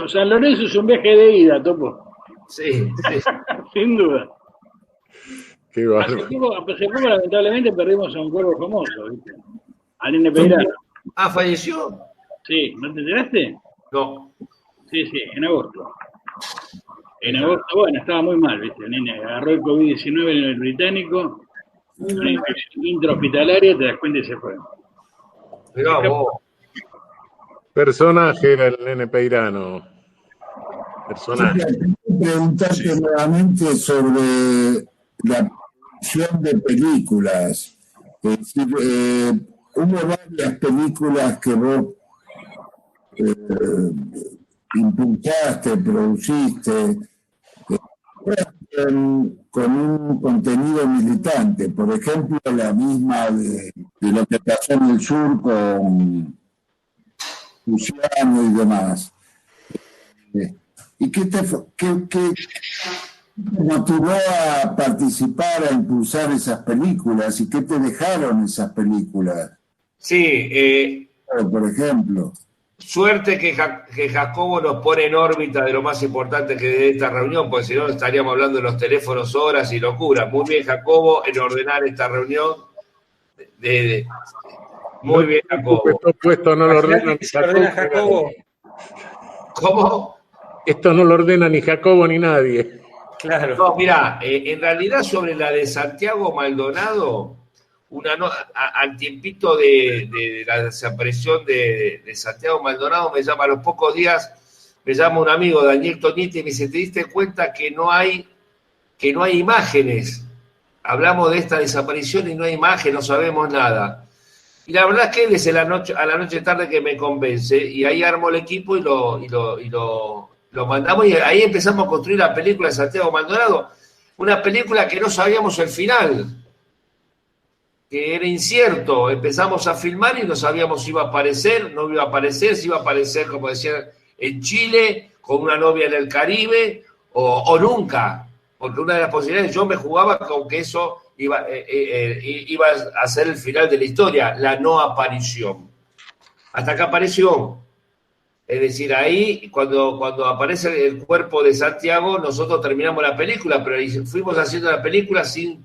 San Lorenzo es un viaje de ida, Topo. Sí. Sin duda. Qué Hace bárbaro. poco, lamentablemente, perdimos a un cuervo famoso, ¿viste? Al Nene Peirano. Ah, ¿falleció? Sí, ¿no te enteraste? No. Sí, en agosto. En agosto, bueno, estaba muy mal, ¿viste? El nene agarró el COVID-19 en el británico, una infección intrahospitalaria, te das cuenta y se fue. Mirá vos. Personaje era el Nene Peirano. Personaje. Preguntarte nuevamente sobre la producción de películas. Es decir, hubo varias películas que vos impulsaste, produciste, con un contenido militante. Por ejemplo, la misma de lo que pasó en el sur con Luciano y demás. ¿Y qué motivó a participar, a impulsar esas películas? ¿Y qué te dejaron esas películas? Sí, Por ejemplo. suerte que Jacobo nos pone en órbita de lo más importante que de esta reunión, porque si no estaríamos hablando de los teléfonos horas y locura. Muy bien, Jacobo, en ordenar esta reunión. Muy bien, Jacobo. Esto no lo ordena ni Jacobo. ¿Cómo? Esto no lo ordena ni Jacobo ni nadie. Claro. No, mirá, en realidad sobre la de Santiago Maldonado, al tiempito de la desaparición de Santiago Maldonado, me llama a los pocos días, me llama un amigo, Daniel Toñete, y me dice, ¿te diste cuenta que no hay imágenes? Hablamos de esta desaparición y no hay imagen, no sabemos nada. Y la verdad es que él es a la noche tarde que me convence, y ahí armo el equipo y lo mandamos, y ahí empezamos a construir la película de Santiago Maldonado, una película que no sabíamos el final, que era incierto. Empezamos a filmar y no sabíamos si iba a aparecer, no iba a aparecer, si iba a aparecer, como decían, en Chile, con una novia en el Caribe, o nunca. Porque una de las posibilidades, yo me jugaba con que eso iba a ser el final de la historia, la no aparición. Hasta que apareció. Es decir, ahí, cuando aparece el cuerpo de Santiago, nosotros terminamos la película, pero fuimos haciendo la película sin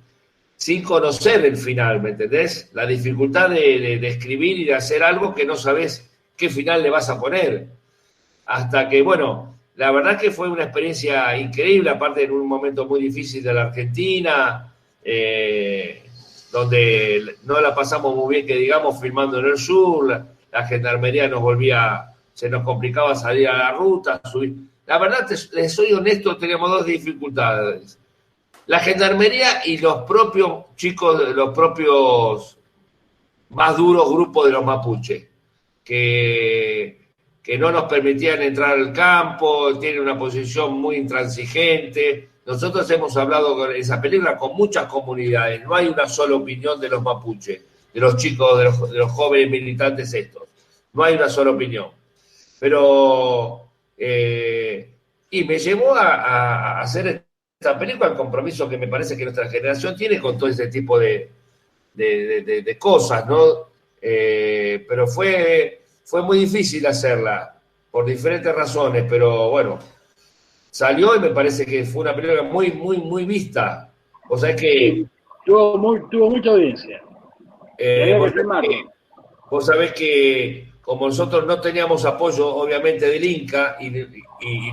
conocer el final, ¿me entendés? La dificultad de escribir y de hacer algo que no sabés qué final le vas a poner. Hasta que, bueno, la verdad que fue una experiencia increíble, aparte en un momento muy difícil de la Argentina, donde no la pasamos muy bien, que digamos, filmando en el sur, la gendarmería se nos complicaba salir a la ruta, subir. La verdad, les soy honesto, teníamos dos dificultades. La gendarmería y los propios chicos, los propios más duros grupos de los mapuches, que no nos permitían entrar al campo, tienen una posición muy intransigente. Nosotros hemos hablado con esa película con muchas comunidades, no hay una sola opinión de los mapuches, de los chicos, de los jóvenes militantes estos, no hay una sola opinión. Pero, y me llevó a hacer esta película, el compromiso que me parece que nuestra generación tiene con todo ese tipo de cosas, ¿no? Pero fue muy difícil hacerla, por diferentes razones, pero bueno, salió y me parece que fue una película muy, muy, muy vista. O sea que... Tuvo mucha audiencia. Vos sabés que como nosotros no teníamos apoyo, obviamente, del Inca, y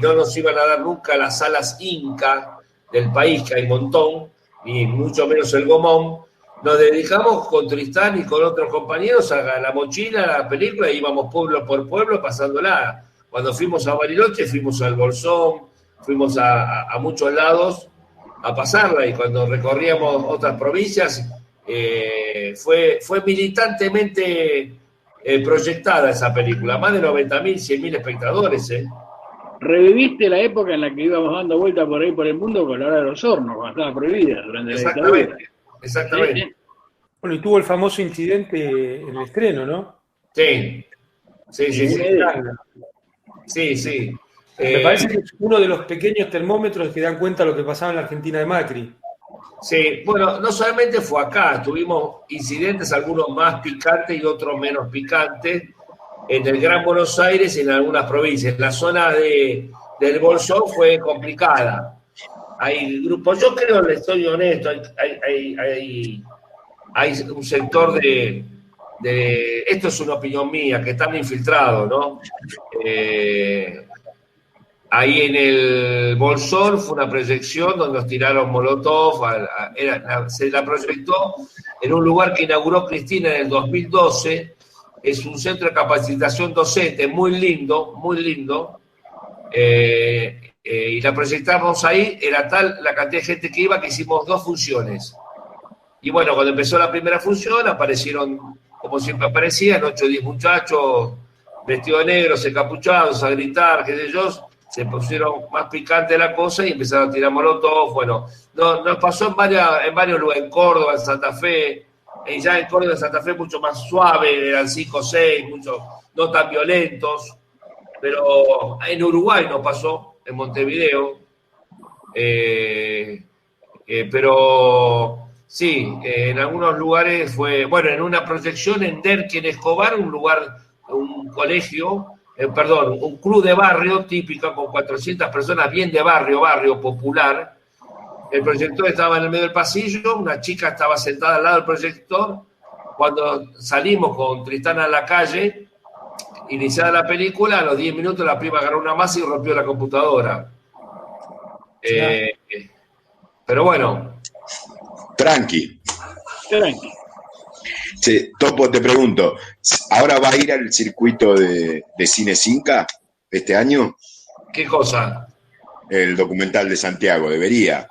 no nos iban a dar nunca las salas Inca del país, que hay un montón, ni mucho menos el Gomón, nos dedicamos con Tristán y con otros compañeros a la mochila, a la película, y íbamos pueblo por pueblo pasándola. Cuando fuimos a Bariloche, fuimos al Bolsón, fuimos a muchos lados a pasarla, y cuando recorríamos otras provincias, fue militantemente proyectada esa película, más de 90.000, 100.000 espectadores. Reviviste la época en la que íbamos dando vueltas por ahí por el mundo con la hora de los hornos, cuando estaba prohibida durante la dictadura. Exactamente. Bueno, y tuvo el famoso incidente en el estreno, ¿no? Sí. Me parece que es uno de los pequeños termómetros que dan cuenta de lo que pasaba en la Argentina de Macri. Sí, bueno, no solamente fue acá, tuvimos incidentes, algunos más picantes y otros menos picantes, en el Gran Buenos Aires y en algunas provincias. La zona del Bolsón fue complicada. Hay grupos, yo creo, les soy honesto, hay un sector de esto es una opinión mía, que están infiltrados, ¿no? Ahí en el Bolsón fue una proyección donde nos tiraron molotov, se la proyectó en un lugar que inauguró Cristina en el 2012, es un centro de capacitación docente muy lindo, y la proyectamos ahí, era tal la cantidad de gente que iba que hicimos 2 funciones. Y bueno, cuando empezó la primera función aparecieron, como siempre aparecían, 8 o 10 muchachos vestidos de negro, encapuchados, a gritar, qué sé yo. Se pusieron más picante la cosa y empezaron a tirar molotov. Bueno, nos pasó en varios lugares, en Córdoba, en Santa Fe, y ya en Córdoba y Santa Fe mucho más suave, eran 5 o 6, muchos no tan violentos, pero en Uruguay nos pasó, en Montevideo, pero sí, en algunos lugares fue, bueno, en una proyección en Derqui, Escobar, un colegio, un club de barrio típico con 400 personas, bien de barrio popular. El proyector estaba en el medio del pasillo, una chica estaba sentada al lado del proyector. Cuando salimos con Tristana a la calle, iniciada la película, a los 10 minutos la prima agarró una masa y rompió la computadora. Pero bueno. Tranqui. Sí, Topo, te pregunto, ¿ahora va a ir al circuito de Cine Cinca este año? ¿Qué cosa? El documental de Santiago, debería.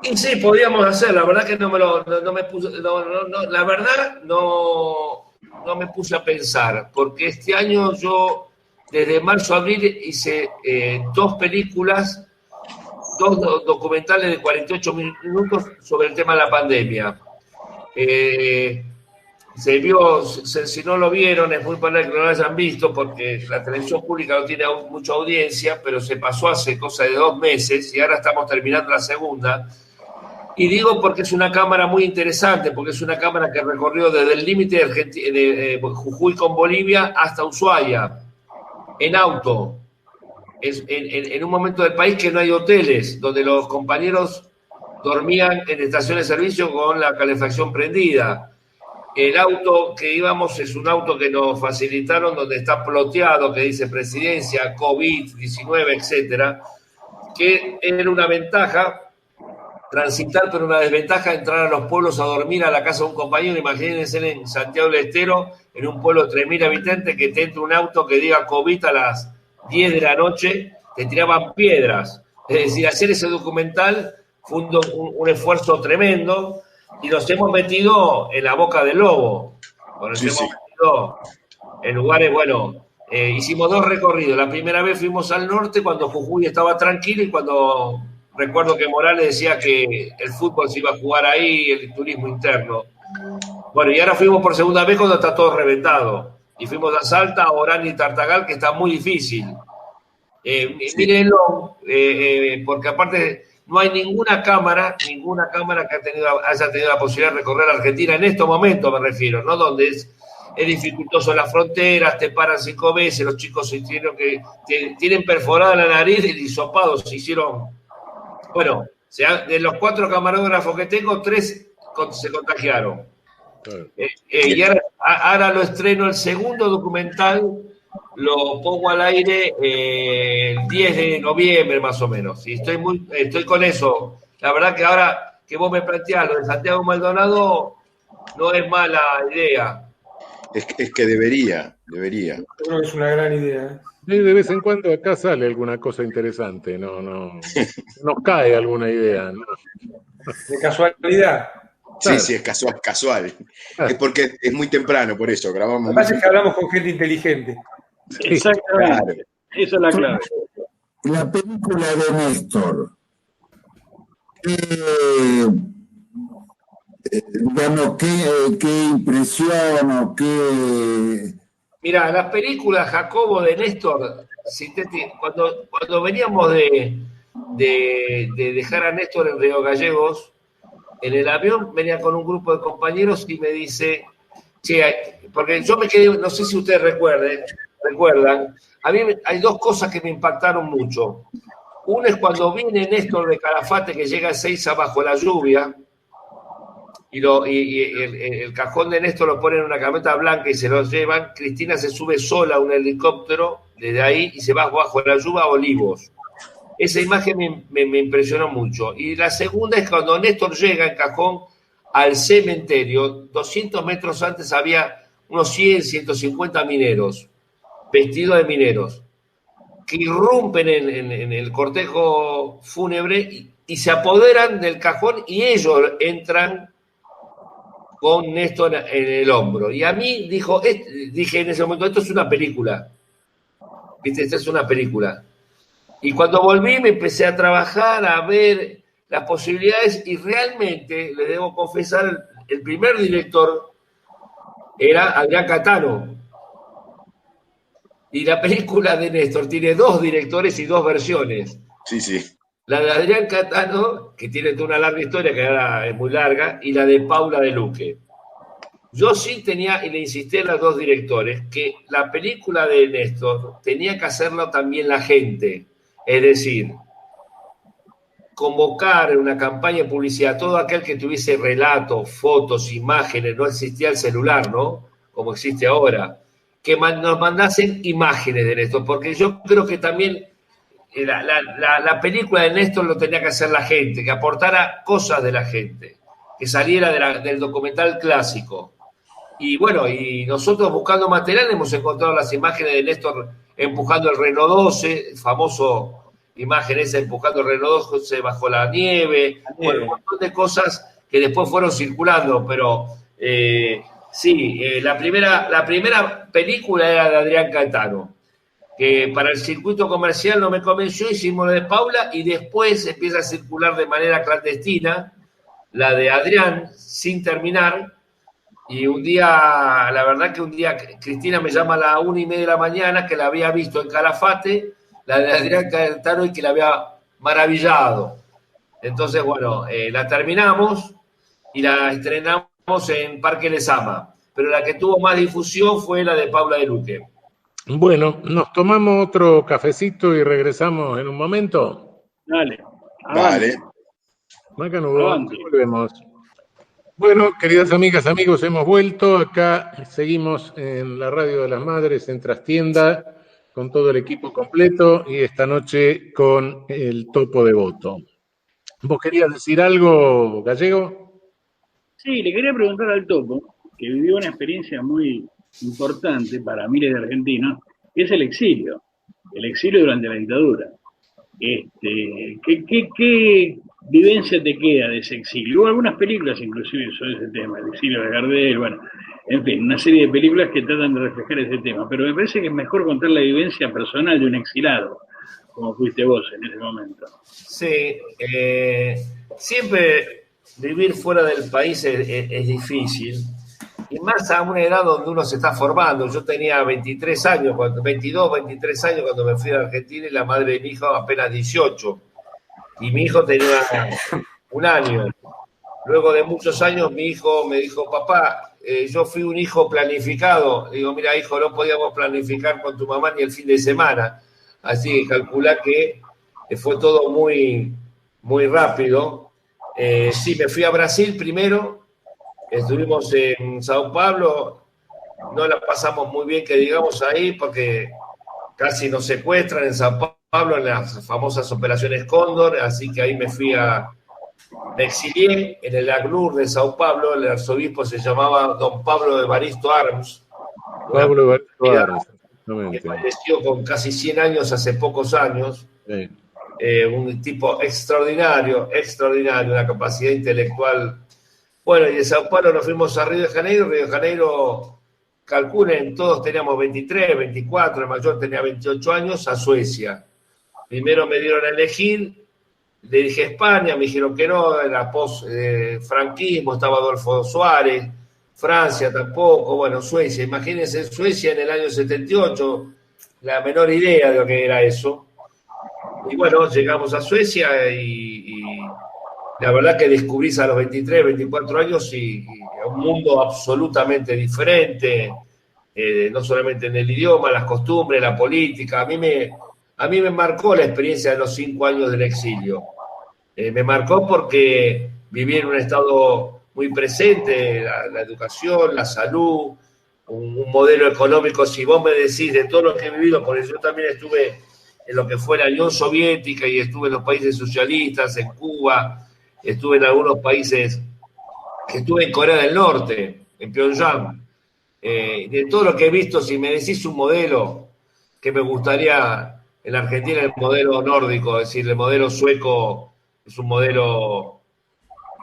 Y sí, podríamos hacer, la verdad que no me puse, la verdad no me puse a pensar, porque este año yo, desde marzo a abril, hice 2 películas, 2 documentales de 48 minutos sobre el tema de la pandemia. Se vio, si no lo vieron, es muy probable que no lo hayan visto, porque la televisión pública no tiene mucha audiencia, pero se pasó hace cosa de 2 meses y ahora estamos terminando la segunda. Y digo porque es una cámara muy interesante, porque es una cámara que recorrió desde el límite de Jujuy con Bolivia hasta Ushuaia, en auto, en un momento del país que no hay hoteles, donde los compañeros dormían en estaciones de servicio con la calefacción prendida. El auto que íbamos es un auto que nos facilitaron, donde está ploteado, que dice presidencia, COVID-19, etcétera, que era una ventaja transitar, pero una desventaja entrar a los pueblos a dormir a la casa de un compañero. Imagínense en Santiago del Estero, en un pueblo de 3.000 habitantes, que te entre un auto que diga COVID a las 10 de la noche, te tiraban piedras. Es decir, hacer ese documental fue un esfuerzo tremendo y nos hemos metido en la boca del lobo. Nos hemos metido en lugares, bueno, hicimos 2 recorridos. La primera vez fuimos al norte cuando Jujuy estaba tranquilo y cuando... Recuerdo que Morales decía que el fútbol se iba a jugar ahí, el turismo interno. Bueno, y ahora fuimos por segunda vez cuando está todo reventado. Y fuimos a Salta, a Orán y Tartagal, que está muy difícil. Mírenlo, porque aparte no hay ninguna cámara que haya tenido la posibilidad de recorrer Argentina en estos momentos, me refiero, ¿no? Donde es dificultoso las fronteras, te paran 5 veces, los chicos se hicieron tienen perforada la nariz y el hisopado se hicieron... Bueno, de los 4 camarógrafos que tengo, 3 se contagiaron. Y ahora lo estreno, el segundo documental, lo pongo al aire el 10 de noviembre más o menos. Y estoy con eso. La verdad que ahora que vos me planteás lo de Santiago Maldonado, no es mala idea. Es que debería. Creo que es una gran idea. De vez en cuando acá sale alguna cosa interesante, no nos cae alguna idea, ¿no? De casualidad. Claro. Sí, es casual. Claro. Es porque es muy temprano, por eso grabamos. Lo que pasa es que hablamos con gente inteligente. Exactamente. Claro. Esa es la clave. La película de Néstor, digamos, ¿qué impresión o qué...? Mira, las películas, Jacobo, de Néstor, cuando veníamos de dejar a Néstor en Río Gallegos, en el avión venía con un grupo de compañeros y me dice, porque yo me quedé, no sé si ustedes recuerdan, a mí hay 2 cosas que me impactaron mucho. Una es cuando viene Néstor de Calafate, que llega a Ezeiza bajo la lluvia, y el cajón de Néstor lo ponen en una camioneta blanca y se lo llevan. Cristina se sube sola a un helicóptero desde ahí y se va bajo la lluvia a Olivos. Esa imagen me impresionó mucho. Y la segunda es cuando Néstor llega en cajón al cementerio, 200 metros antes había unos 100, 150 mineros, vestidos de mineros, que irrumpen en el cortejo fúnebre y se apoderan del cajón y ellos entran con Néstor en el hombro. Y a mí dije en ese momento, esto es una película. ¿Viste? Esto es una película. Y cuando volví me empecé a trabajar, a ver las posibilidades y realmente, le debo confesar, el primer director era Adrián Catano. Y la película de Néstor tiene 2 directores y 2 versiones. Sí. La de Adrián Catano, que tiene toda una larga historia, que ahora es muy larga, y la de Paula de Luque. Yo sí tenía, y le insistí a los 2 directores, que la película de Néstor tenía que hacerlo también la gente. Es decir, convocar en una campaña de publicidad a todo aquel que tuviese relatos, fotos, imágenes, no existía el celular, ¿no? Como existe ahora, que nos mandasen imágenes de Néstor, porque yo creo que también la película de Néstor lo tenía que hacer la gente, que aportara cosas de la gente, que saliera del documental clásico. Y bueno, y nosotros buscando material hemos encontrado las imágenes de Néstor empujando el Renault 12, el famoso imagen esa empujando el Renault 12 bajo la nieve, bueno, un montón de cosas que después fueron circulando, pero sí, la primera película era de Adrián Caetano, que para el circuito comercial no me convenció, hicimos la de Paula y después empieza a circular de manera clandestina la de Adrián sin terminar. Y un día, la verdad que un día Cristina me llama a las 1:30 de la mañana que la había visto en Calafate, la de Adrián Caetano, y que la había maravillado. Entonces, bueno, la terminamos y la estrenamos en Parque Lezama. Pero la que tuvo más difusión fue la de Paula de Luque. Bueno, nos tomamos otro cafecito y regresamos en un momento. Dale. Vale. Macanudo, volvemos. Bueno, queridas amigas, amigos, hemos vuelto. Acá seguimos en la Radio de las Madres, en Trastienda, con todo el equipo completo y esta noche con el Topo Devoto. ¿Vos querías decir algo, Gallego? Sí, le quería preguntar al Topo, que vivió una experiencia muy importante para miles de argentinos, que es el exilio durante la dictadura. ¿Qué vivencia te queda de ese exilio? Hubo algunas películas inclusive sobre ese tema, el exilio de Gardel, bueno, en fin, una serie de películas que tratan de reflejar ese tema, pero me parece que es mejor contar la vivencia personal de un exilado, como fuiste vos en ese momento. Sí, siempre vivir fuera del país es difícil, y más a una edad donde uno se está formando. Yo tenía 23 años, 22, 23 años cuando me fui a Argentina, y la madre de mi hijo apenas 18, y mi hijo tenía 1 año. Luego de muchos años mi hijo me dijo: papá, yo fui un hijo planificado. Digo: mira, hijo, no podíamos planificar con tu mamá ni el fin de semana, así que calculá que fue todo muy, muy rápido. Sí, me fui a Brasil primero, estuvimos en Sao Paulo, no la pasamos muy bien, que digamos, ahí, porque casi nos secuestran en Sao Paulo en las famosas operaciones Cóndor, así que ahí me exilié en el ACNUR de Sao Paulo. El arzobispo se llamaba don Pablo Evaristo Arms. Pablo Evaristo Arms, que falleció con casi 100 años hace pocos años. Sí. Un tipo extraordinario, una capacidad intelectual. Bueno, y de Sao Paulo nos fuimos a Río de Janeiro, calculen, todos teníamos 23, 24, el mayor tenía 28 años, a Suecia. Primero me dieron a elegir, le dije España, me dijeron que no, era post-franquismo, estaba Adolfo Suárez, Francia tampoco, bueno, Suecia, imagínense Suecia en el año 78, la menor idea de lo que era eso. Y bueno, llegamos a Suecia y la verdad que descubrís a los 23, 24 años y un mundo absolutamente diferente, no solamente en el idioma, las costumbres, la política. A mí me marcó la experiencia de los 5 años del exilio. Me marcó porque viví en un estado muy presente, la educación, la salud, un modelo económico. Si vos me decís de todo lo que he vivido, porque yo también estuve en lo que fue la Unión Soviética y estuve en los países socialistas, en Cuba, estuve en algunos países, que estuve en Corea del Norte, en Pyongyang. De todo lo que he visto, si me decís un modelo que me gustaría en la Argentina, el modelo nórdico, es decir, el modelo sueco es un modelo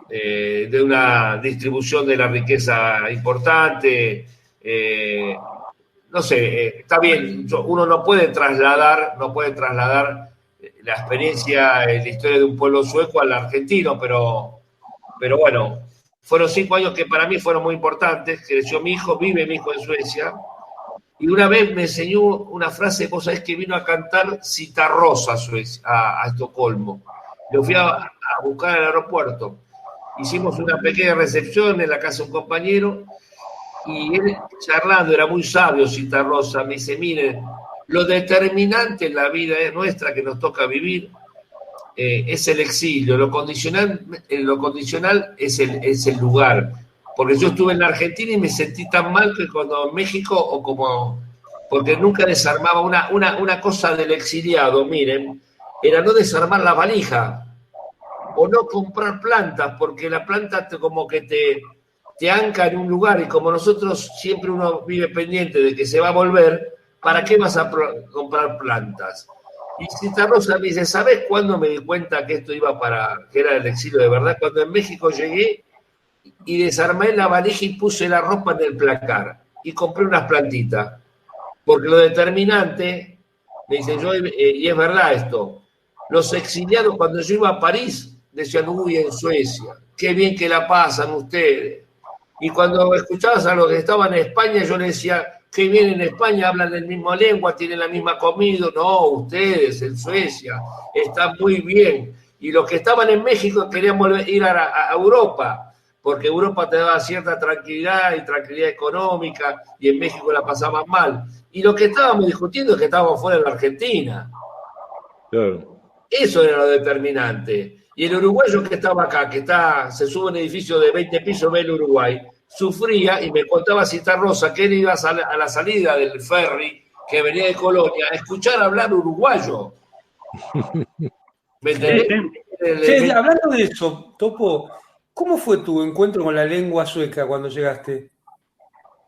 de una distribución de la riqueza importante. No sé, está bien, uno no puede trasladar la experiencia, la historia de un pueblo sueco al argentino, pero bueno, fueron 5 años que para mí fueron muy importantes. Creció mi hijo, vive mi hijo en Suecia, y una vez me enseñó una frase, vos sabés que vino a cantar Citarrosa a Estocolmo. Lo fui a buscar al aeropuerto. Hicimos una pequeña recepción en la casa de un compañero, y él, charlando, era muy sabio Citarrosa, me dice: miren, lo determinante en la vida nuestra que nos toca vivir es el exilio, lo condicional es el lugar. Porque yo estuve en la Argentina y me sentí tan mal que cuando en México, porque nunca desarmaba una cosa del exiliado, miren, era no desarmar la valija o no comprar plantas, porque la planta como que te te anca en un lugar, y como nosotros siempre uno vive pendiente de que se va a volver, ¿para qué vas a comprar plantas? Y Citarrosa me dice, ¿sabes cuándo me di cuenta que esto iba que era el exilio de verdad? Cuando en México llegué y desarmé la valija y puse la ropa en el placar y compré unas plantitas. Porque lo determinante, me dice yo, y es verdad esto, los exiliados cuando yo iba a París decían, uy, en Suecia, qué bien que la pasan ustedes. Y cuando escuchabas a los que estaban en España, yo les decía, qué bien en España, hablan la misma lengua, tienen la misma comida. No, ustedes en Suecia están muy bien. Y los que estaban en México querían ir a Europa, porque Europa te daba cierta tranquilidad y tranquilidad económica, y en México la pasaban mal. Y lo que estábamos discutiendo es que estábamos fuera de la Argentina. Claro. Eso era lo determinante. Y el uruguayo que estaba acá, se sube a un edificio de 20 pisos, ve el Uruguay, sufría y me contaba Citarrosa que él iba a la salida del ferry que venía de Colonia a escuchar hablar uruguayo. ¿Me entendés? Sí, hablando de eso, Topo, ¿cómo fue tu encuentro con la lengua sueca cuando llegaste?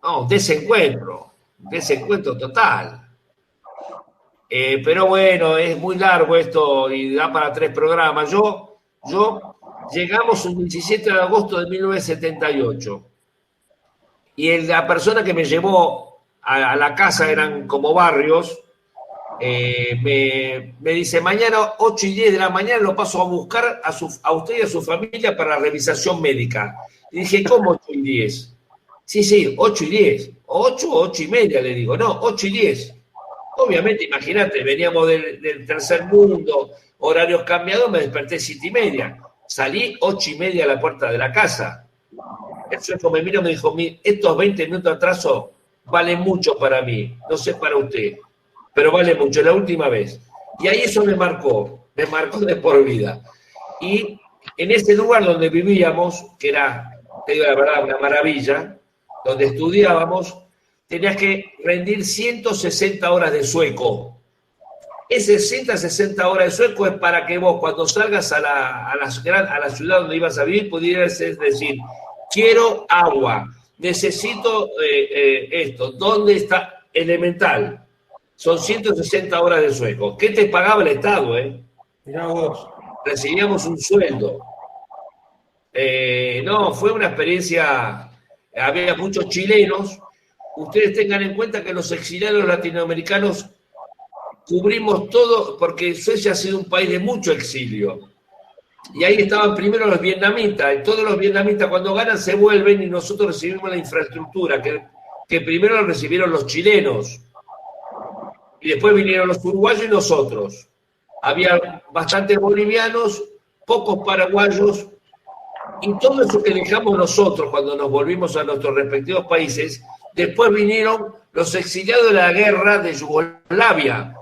No, desencuentro total. Pero bueno, es muy largo esto y da para 3 programas. Llegamos un 17 de agosto de 1978 y la persona que me llevó a la casa, eran como barrios, me dice, mañana 8 y 10 de la mañana lo paso a buscar a usted y a su familia para revisación médica. Y dije, ¿cómo 8 y 10? Sí, 8 y 10. 8 o 8 y media, le digo. No, 8 y 10. Obviamente, imagínate, veníamos del tercer mundo, horarios cambiados, me desperté 7 y media. Salí 8 y media a la puerta de la casa. El sueco me miró y me dijo, estos 20 minutos de atraso valen mucho para mí, no sé para usted, pero vale mucho, la última vez. Y ahí eso me marcó de por vida. Y en ese lugar donde vivíamos, que era, te digo la verdad, una maravilla, donde estudiábamos, tenías que rendir 160 horas de sueco. Ese 160 horas de sueco es para que vos, cuando salgas a la ciudad donde ibas a vivir, pudieras decir, quiero agua, necesito esto, ¿dónde está? Elemental. Son 160 horas de sueco. ¿Qué te pagaba el Estado? Mirá vos. Recibíamos un sueldo. No, fue una experiencia, había muchos chilenos. Ustedes tengan en cuenta que los exiliados latinoamericanos cubrimos todo, porque Suecia ha sido un país de mucho exilio. Y ahí estaban primero los vietnamitas, y todos los vietnamitas cuando ganan se vuelven y nosotros recibimos la infraestructura, que primero lo recibieron los chilenos, y después vinieron los uruguayos y nosotros. Había bastantes bolivianos, pocos paraguayos, y todo eso que dejamos nosotros cuando nos volvimos a nuestros respectivos países, después vinieron los exiliados de la guerra de Yugoslavia.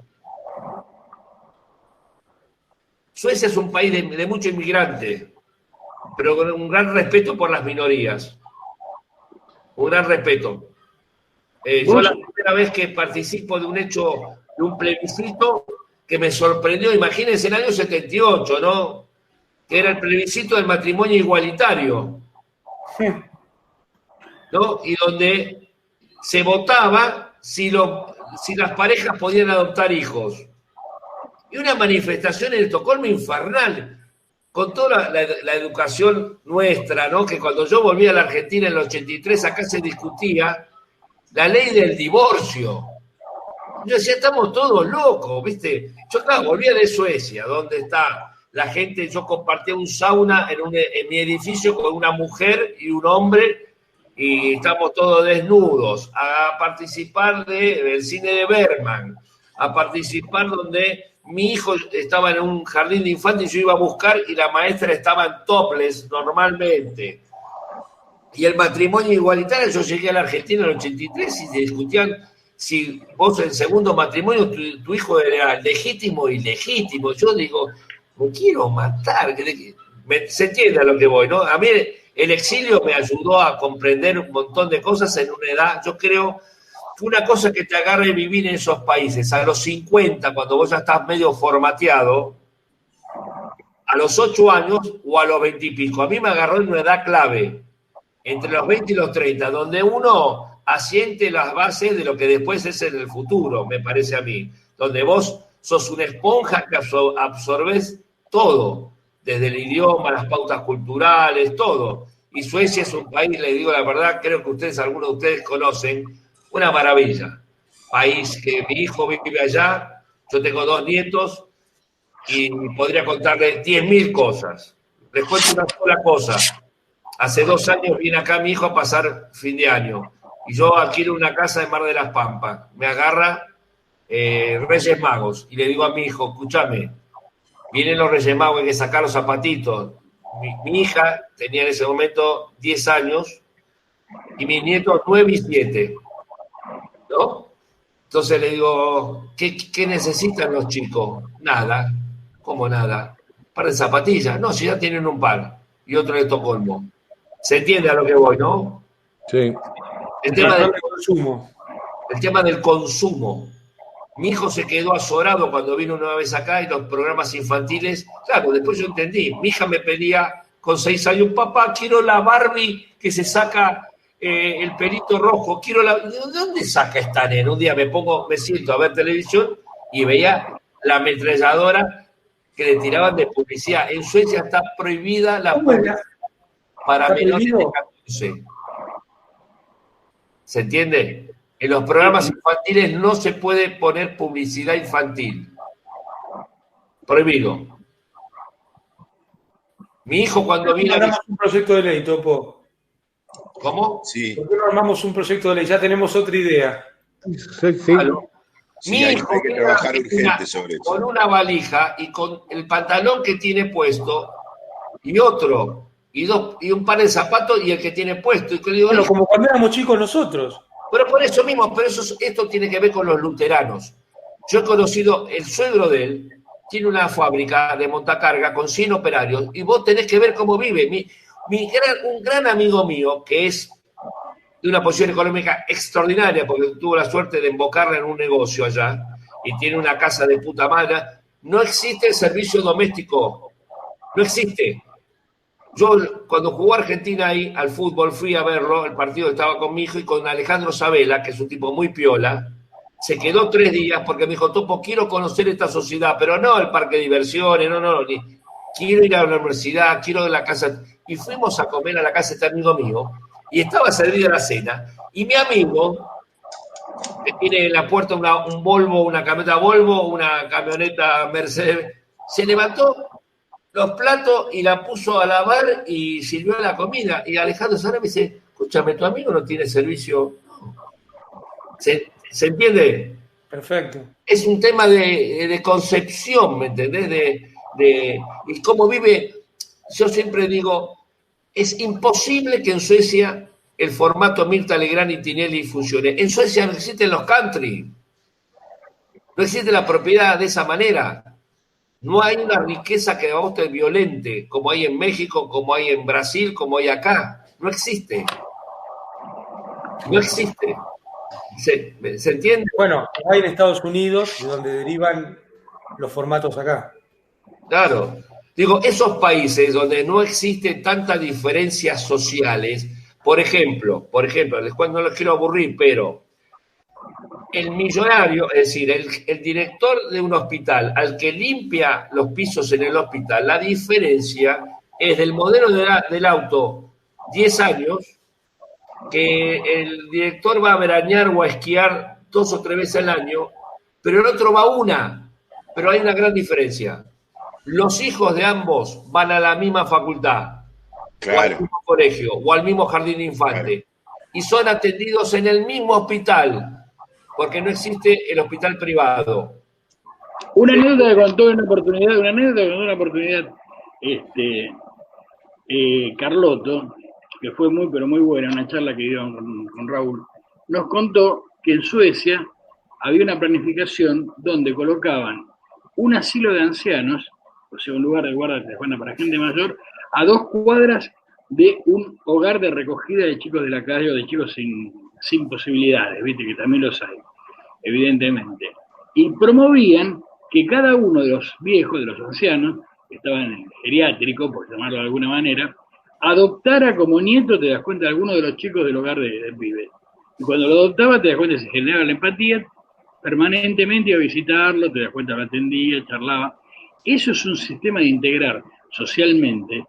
Suecia es un país de mucho inmigrante, pero con un gran respeto por las minorías. Un gran respeto. Yo la primera vez que participo de un hecho, de un plebiscito, que me sorprendió, imagínense el año 78, ¿no? Que era el plebiscito del matrimonio igualitario, ¿no? Y donde se votaba si las parejas podían adoptar hijos. Y una manifestación en Estocolmo infernal, con toda la educación nuestra, ¿no? Que cuando yo volví a la Argentina en el 83, acá se discutía la ley del divorcio. Yo decía, estamos todos locos, ¿viste? Yo volvía de Suecia, donde está la gente, yo compartía un sauna en mi edificio con una mujer y un hombre, y estamos todos desnudos, a participar del cine de Bergman, a participar donde mi hijo estaba en un jardín de infantes y yo iba a buscar y la maestra estaba en topless normalmente. Y el matrimonio igualitario, yo llegué a la Argentina en el 83 y se discutían si vos en segundo matrimonio tu hijo era legítimo o ilegítimo. Yo digo, me quiero matar. Se entiende a lo que voy, ¿no? A mí el exilio me ayudó a comprender un montón de cosas en una edad, yo creo. Una cosa que te agarre vivir en esos países, a los 50, cuando vos ya estás medio formateado, a los 8 años o a los 20 y pico. A mí me agarró en una edad clave. entre los 20 y los 30, donde uno asiente las bases de lo que después es en el futuro, me parece a mí, donde vos sos una esponja que absorbés todo, desde el idioma, las pautas culturales, todo. Y Suecia es un país, les digo la verdad, creo que algunos de ustedes conocen, una maravilla. País que mi hijo vive allá, yo tengo 2 nietos y podría contarles 10.000 cosas. Les cuento una sola cosa. Hace 2 años viene acá mi hijo a pasar fin de año y yo alquilo una casa en Mar de las Pampas. Me agarra Reyes Magos y le digo a mi hijo, escúchame, vienen los Reyes Magos, hay que sacar los zapatitos. Mi hija tenía en ese momento 10 años y mis nietos 9 y 7, ¿no? Entonces le digo, ¿qué necesitan los chicos? Nada. ¿Cómo nada? ¿Un par de zapatillas? No, si ya tienen un par y otro de Estocolmo. ¿Se entiende a lo que voy, no? Sí. El tema del consumo. El tema del consumo. Mi hijo se quedó azorado cuando vino una vez acá y los programas infantiles. Claro, después yo entendí. Mi hija me pedía con 6 años, papá, quiero la Barbie que se saca el pelito rojo. ¿De dónde saca esta nena? Un día me siento a ver televisión y veía la ametralladora que le tiraban de publicidad. En Suecia está prohibida la publicidad para menores de 14. ¿Se entiende? En los programas infantiles no se puede poner publicidad infantil. Prohibido. Mi hijo cuando vino... Armamos un proyecto de ley, Topo. ¿Cómo? Sí. ¿Por qué no armamos un proyecto de ley? Ya tenemos otra idea. Sí. Claro. Sí, Mi hay hijo que trabajar urgente sobre eso. Con una valija y con el pantalón que tiene puesto y otro, y un par de zapatos y el que tiene puesto. Y que le digo, Bueno, como cuando éramos chicos nosotros. Pero por eso mismo, esto tiene que ver con los luteranos. Yo he conocido, el suegro de él tiene una fábrica de montacarga con 100 operarios y vos tenés que ver cómo vive. Un gran amigo mío, que es de una posición económica extraordinaria, porque tuvo la suerte de embocarla en un negocio allá y tiene una casa de puta madre, no existe el servicio doméstico. No existe. Yo, cuando jugó Argentina ahí al fútbol, fui a verlo, el partido estaba con mi hijo y con Alejandro Sabela, que es un tipo muy piola, se quedó 3 días porque me dijo, Topo, quiero conocer esta sociedad, pero no el parque de diversiones, quiero ir a la universidad, quiero ir a la casa. Y fuimos a comer a la casa de este amigo mío, y estaba servida la cena, y mi amigo, que tiene en la puerta un Volvo, una camioneta Volvo, una camioneta Mercedes, se levantó los platos y la puso a lavar y sirvió la comida. Y Alejandro Sara me dice, escúchame, tu amigo no tiene servicio. ¿Se entiende? Perfecto. Es un tema de concepción, ¿me entendés? Y cómo vive. Yo siempre digo, es imposible que en Suecia el formato Mirta Legrand y Tinelli funcione. En Suecia no existen los country. No existe la propiedad de esa manera. No hay una riqueza que a vos te violente, como hay en México, como hay en Brasil, como hay acá. No existe. No existe. ¿Se entiende? Bueno, hay en Estados Unidos, de donde derivan los formatos acá. Claro. Digo, esos países donde no existen tantas diferencias sociales, por ejemplo, no los quiero aburrir, pero el millonario, es decir, el director de un hospital, al que limpia los pisos en el hospital, la diferencia es del modelo del auto 10 años, que el director va a veranear o a esquiar 2 o 3 veces al año, pero el otro va una. Pero hay una gran diferencia. Los hijos de ambos van a la misma facultad, claro, o al mismo colegio, o al mismo jardín de infante, y son atendidos en el mismo hospital, porque no existe el hospital privado. Una anécdota que contó en una oportunidad, Carlotto, que fue muy, pero muy buena, una charla que dio con Raúl, nos contó que en Suecia había una planificación donde colocaban un asilo de ancianos, o sea, un lugar de guarda para gente mayor, a 2 cuadras de un hogar de recogida de chicos de la calle o de chicos sin posibilidades, viste que también los hay, evidentemente. Y promovían que cada uno de los viejos, de los ancianos, que estaban en el geriátrico, por llamarlo de alguna manera, adoptara como nieto, te das cuenta de alguno de los chicos del hogar del pibe. Y cuando lo adoptaba, te das cuenta que se generaba la empatía, permanentemente iba a visitarlo, te das cuenta, lo atendía, charlaba. Eso es un sistema de integrar socialmente,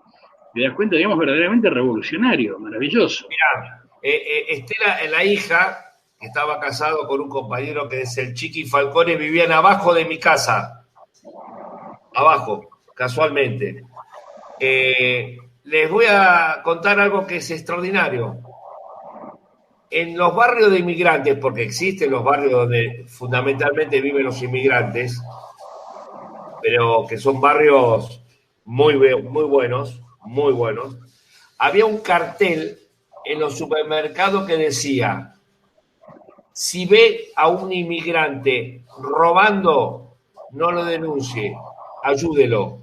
te das cuenta, digamos, verdaderamente revolucionario, maravilloso. Mirá, Estela, la hija, que estaba casado con un compañero que es el Chiqui Falcone, vivían abajo de mi casa. Abajo, casualmente. Les voy a contar algo que es extraordinario. En los barrios de inmigrantes, porque existen los barrios donde fundamentalmente viven los inmigrantes, pero que son barrios muy buenos, había un cartel en los supermercados que decía: si ve a un inmigrante robando, no lo denuncie, ayúdelo.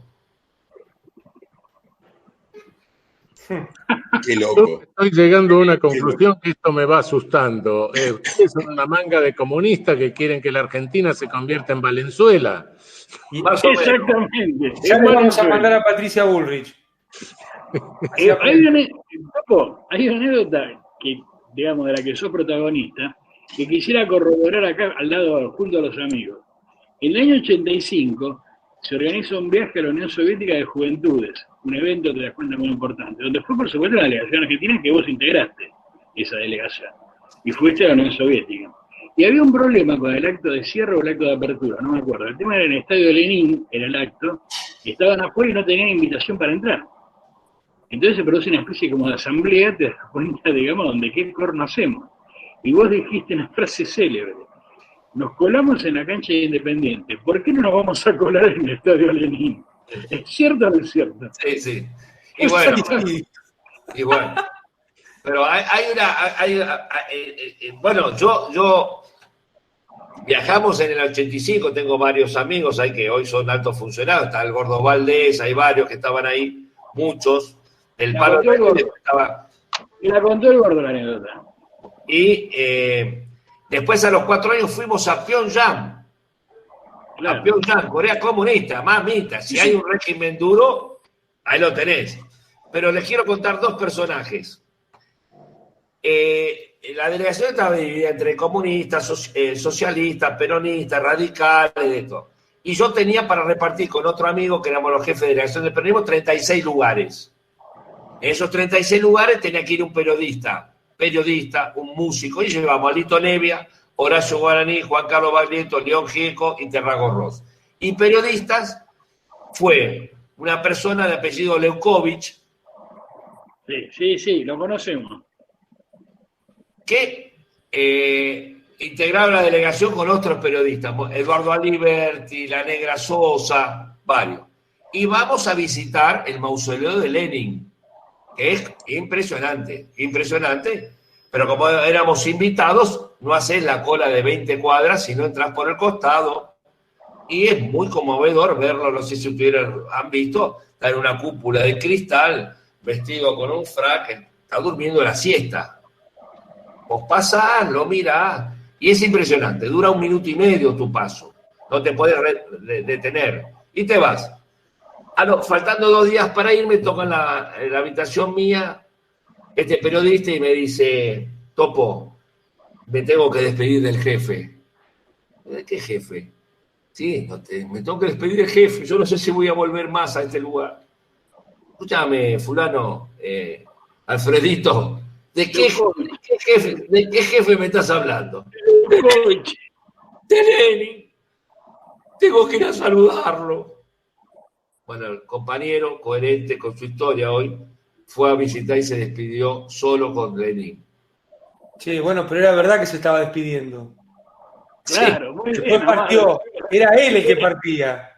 Qué loco. Estoy llegando a una conclusión que esto me va asustando. Ustedes son una manga de comunistas que quieren que la Argentina se convierta en Valenzuela. Más o menos. Exactamente. Ya le vamos a mandar a Patricia Bullrich. Hay una anécdota que, digamos, de la que sos protagonista, que quisiera corroborar acá al lado, junto a los amigos. En el año 85 se organiza un viaje a la Unión Soviética de Juventudes, un evento, te das cuenta, muy importante, donde fue, por supuesto, la delegación argentina, que vos integraste esa delegación, y fuiste a la Unión Soviética. Y había un problema con el acto de cierre o el acto de apertura, no me acuerdo. El tema era en el Estadio Lenin, era el acto, y estaban afuera y no tenían invitación para entrar. Entonces se produce una especie como de asamblea, te das cuenta, digamos, donde qué corno hacemos. Y vos dijiste una frase célebre: nos colamos en la cancha de Independiente, ¿por qué no nos vamos a colar en el Estadio Lenin? ¿Es cierto o no es cierto? Sí. Y bueno, pero bueno, yo viajamos en el 85, tengo varios amigos ahí que hoy son altos funcionarios, está el Gordo Valdés, hay varios que estaban ahí, muchos. El palo estaba. Y la contó el Gordo la anécdota. Y después, a los 4 años, fuimos a Pyongyang. Claro. A Pyongyang, Corea comunista, mamita. Si hay un régimen duro, ahí lo tenés. Pero les quiero contar 2 personajes. La delegación estaba dividida entre comunistas, socialistas, peronistas, radicales, de esto. Y yo tenía para repartir con otro amigo, que éramos los jefes de delegación del peronismo, 36 lugares. En esos 36 lugares tenía que ir un periodista, un músico, y llevamos a Lito Nevia, Horacio Guaraní, Juan Carlos Baglietto, León Gieco y Terrago Ross. Y periodistas fue una persona de apellido Leukovich. Sí, lo conocemos. Que integraba la delegación con otros periodistas, Eduardo Aliberti, La Negra Sosa, varios. Y vamos a visitar el mausoleo de Lenin, que es impresionante, pero como éramos invitados, no haces la cola de 20 cuadras, sino entras por el costado, y es muy conmovedor verlo. No sé si ustedes han visto, está en una cúpula de cristal, vestido con un frac, está durmiendo la siesta. Vos pasás, lo mirás, y es impresionante, dura 1 minuto y medio tu paso, no te puedes detener, y te vas. Faltando 2 días para irme, toca en la habitación mía este periodista y me dice: Topo, me tengo que despedir del jefe. ¿De qué jefe? Sí, me tengo que despedir del jefe, yo no sé si voy a volver más a este lugar. Escúchame, fulano, Alfredito, ¿de qué jefe me estás hablando? De Lenin. Tengo que ir a saludarlo. Bueno, el compañero, coherente con su historia hoy, fue a visitar y se despidió solo con Lenin. Sí, bueno, pero era verdad que se estaba despidiendo. Claro, muy después bien. Partió, era él el que partía.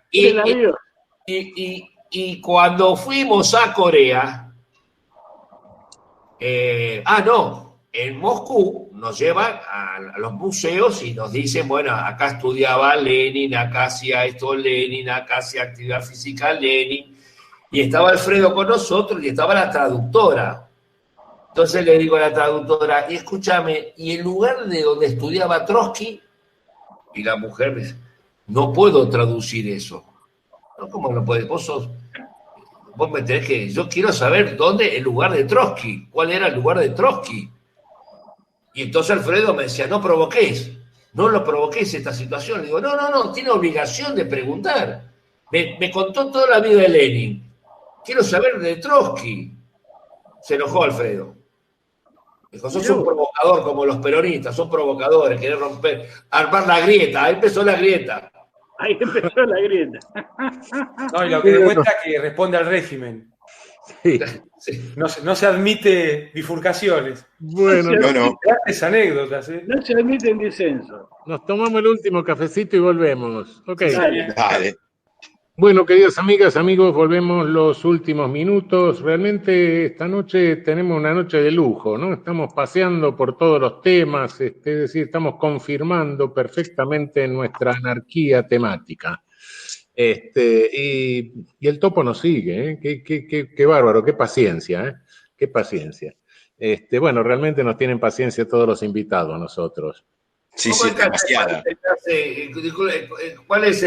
Y cuando fuimos a Corea, en Moscú nos llevan a los museos y nos dicen: bueno, acá estudiaba Lenin, acá hacía esto Lenin, acá hacía actividad física Lenin, y estaba Alfredo con nosotros y estaba la traductora. Entonces le digo a la traductora: y escúchame, ¿y el lugar de donde estudiaba Trotsky? Y la mujer me dice: no puedo traducir eso. ¿No? ¿Cómo no puedes? Vos sos vos me tenés que... Yo quiero saber dónde el lugar de Trotsky, cuál era el lugar de Trotsky. Y entonces Alfredo me decía, no provoques esta situación. Le digo, no, tiene obligación de preguntar. Me contó toda la vida de Lenin. Quiero saber de Trotsky. Se enojó Alfredo. Dijo, sos un provocador como los peronistas, son provocadores, querés romper, armar la grieta. Ahí empezó la grieta. No, y lo que demuestra que responde al régimen. Sí. No se admite bifurcaciones. Bueno, No. Grandes anécdotas, ¿eh? No se admiten disenso. nos tomamos el último cafecito y volvemos. Ok. Dale. Bueno, queridas amigas, amigos, volvemos los últimos minutos. Realmente esta noche tenemos una noche de lujo, ¿no? Estamos paseando por todos los temas, es decir, estamos confirmando perfectamente nuestra anarquía temática. Y el topo nos sigue, ¿eh? Qué bárbaro, qué paciencia, ¿eh? Qué paciencia. Bueno, realmente nos tienen paciencia todos los invitados a nosotros. Sí, demasiada. ¿Cuál es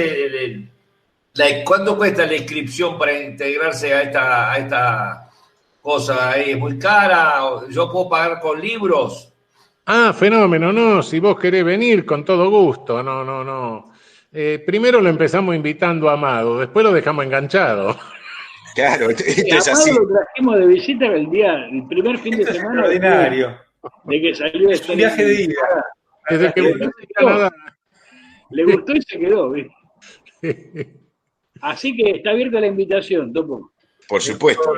cuánto cuesta la inscripción para integrarse a esta cosa ahí? ¿Es muy cara? ¿Yo puedo pagar con libros? Ah, fenómeno, no, si vos querés venir, con todo gusto, no. Primero lo empezamos invitando a Amado, después lo dejamos enganchado. Claro, esto es así. Lo trajimos de visita el primer fin de semana. Extraordinario. De que salió Es un viaje de ida. Desde que volvió de Canadá. Le gustó y se quedó, ¿viste? Así que está abierta la invitación, Topo. Por supuesto.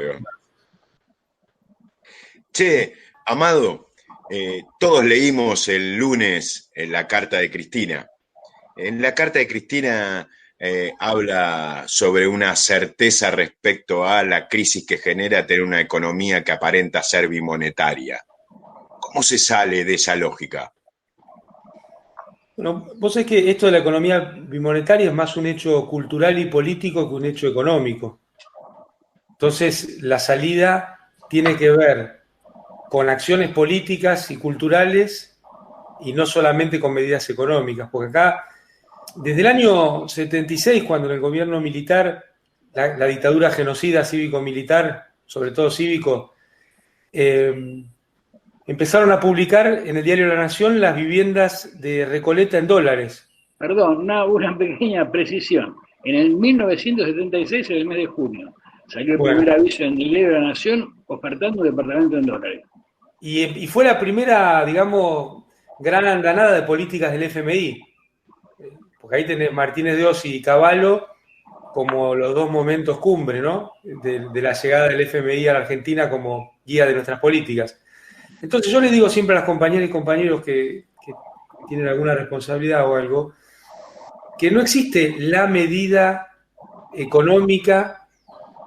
Che, Amado, todos leímos el lunes la carta de Cristina. En la carta de Cristina habla sobre una certeza respecto a la crisis que genera tener una economía que aparenta ser bimonetaria. ¿Cómo se sale de esa lógica? Bueno, vos sabés que esto de la economía bimonetaria es más un hecho cultural y político que un hecho económico. Entonces, la salida tiene que ver con acciones políticas y culturales y no solamente con medidas económicas, porque acá, desde el año 76, cuando en el gobierno militar, la dictadura genocida cívico-militar, sobre todo cívico, empezaron a publicar en el diario La Nación las viviendas de Recoleta en dólares. Perdón, una pequeña precisión. En el 1976, en el mes de junio, salió el primer aviso en el diario La Nación ofertando un departamento en dólares. Y fue la primera, digamos, gran andanada de políticas del FMI. Porque ahí tenés Martínez de Osi y Cavallo como los dos momentos cumbre, ¿no? De la llegada del FMI a la Argentina como guía de nuestras políticas. Entonces yo les digo siempre a las compañeras y compañeros que tienen alguna responsabilidad o algo, que no existe la medida económica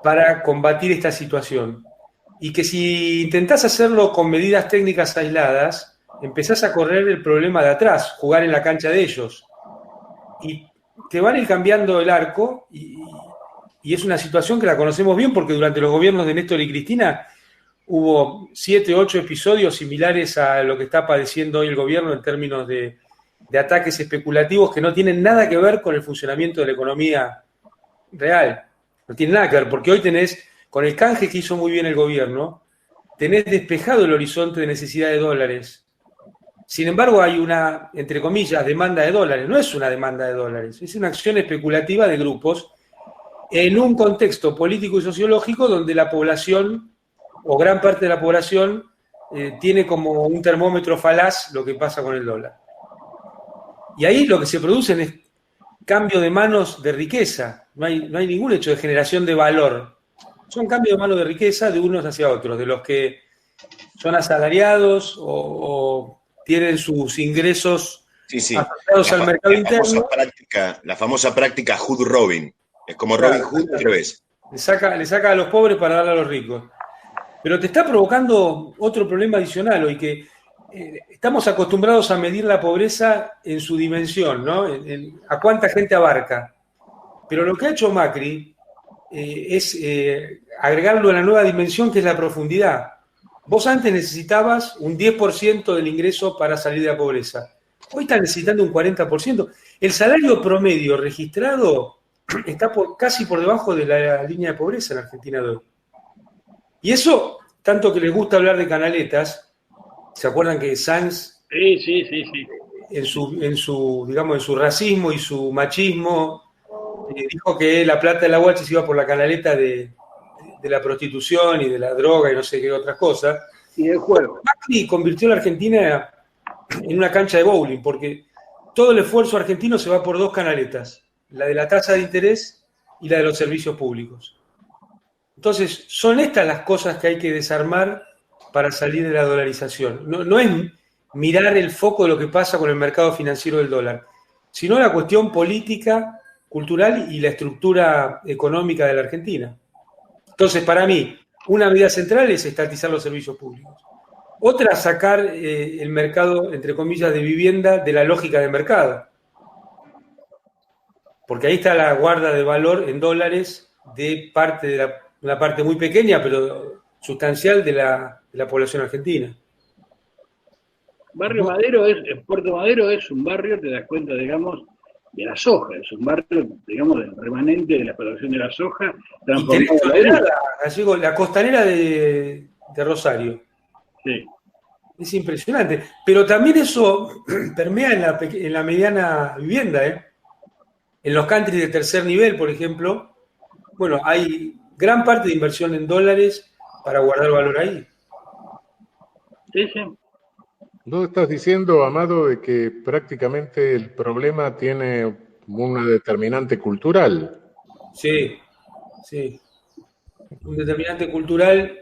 para combatir esta situación. Y que si intentás hacerlo con medidas técnicas aisladas, empezás a correr el problema de atrás, jugar en la cancha de ellos. Y te van a ir cambiando el arco y es una situación que la conocemos bien porque durante los gobiernos de Néstor y Cristina hubo 7, 8 episodios similares a lo que está padeciendo hoy el gobierno en términos de ataques especulativos que no tienen nada que ver con el funcionamiento de la economía real. No tiene nada que ver, porque hoy tenés, con el canje que hizo muy bien el gobierno, tenés despejado el horizonte de necesidad de dólares. Sin embargo, hay una, entre comillas, demanda de dólares. No es una demanda de dólares, es una acción especulativa de grupos en un contexto político y sociológico donde la población, o gran parte de la población, tiene como un termómetro falaz lo que pasa con el dólar. Y ahí lo que se produce es cambio de manos de riqueza. No hay ningún hecho de generación de valor. Son cambios de manos de riqueza de unos hacia otros, de los que son asalariados o tienen sus ingresos asociados al mercado interno. La famosa práctica Hood Robin. Es como Robin Hood, pero es. Le saca a los pobres para darle a los ricos. Pero te está provocando otro problema adicional hoy, que estamos acostumbrados a medir la pobreza en su dimensión, ¿no? A cuánta gente abarca. Pero lo que ha hecho Macri es agregarlo a la nueva dimensión, que es la profundidad. Vos antes necesitabas un 10% del ingreso para salir de la pobreza. Hoy estás necesitando un 40%. El salario promedio registrado está casi por debajo de la línea de pobreza en Argentina de hoy. Y eso, tanto que les gusta hablar de canaletas, ¿se acuerdan que Sanz, Sí. en su racismo y su machismo, dijo que la plata de la UH se iba por la canaleta de la prostitución y de la droga y no sé qué otras cosas? Y del juego. Macri convirtió a la Argentina en una cancha de bowling, porque todo el esfuerzo argentino se va por dos canaletas, la de la tasa de interés y la de los servicios públicos. Entonces, son estas las cosas que hay que desarmar para salir de la dolarización. No es mirar el foco de lo que pasa con el mercado financiero del dólar, sino la cuestión política, cultural y la estructura económica de la Argentina. Entonces, para mí, una medida central es estatizar los servicios públicos. Otra, sacar el mercado, entre comillas, de vivienda de la lógica de mercado. Porque ahí está la guarda de valor en dólares de una parte muy pequeña, pero sustancial de la población argentina. Puerto Madero es un barrio, te das cuenta, digamos, de la soja, es un barrio, digamos, del remanente de la explotación de la soja. Y tenés la costanera de Rosario. Sí. Es impresionante. Pero también eso permea en la mediana vivienda, ¿eh? En los countries de tercer nivel, por ejemplo, bueno, hay gran parte de inversión en dólares para guardar valor ahí. Sí. Vos estás diciendo, Amado, de que prácticamente el problema tiene una determinante cultural. Sí. Un determinante cultural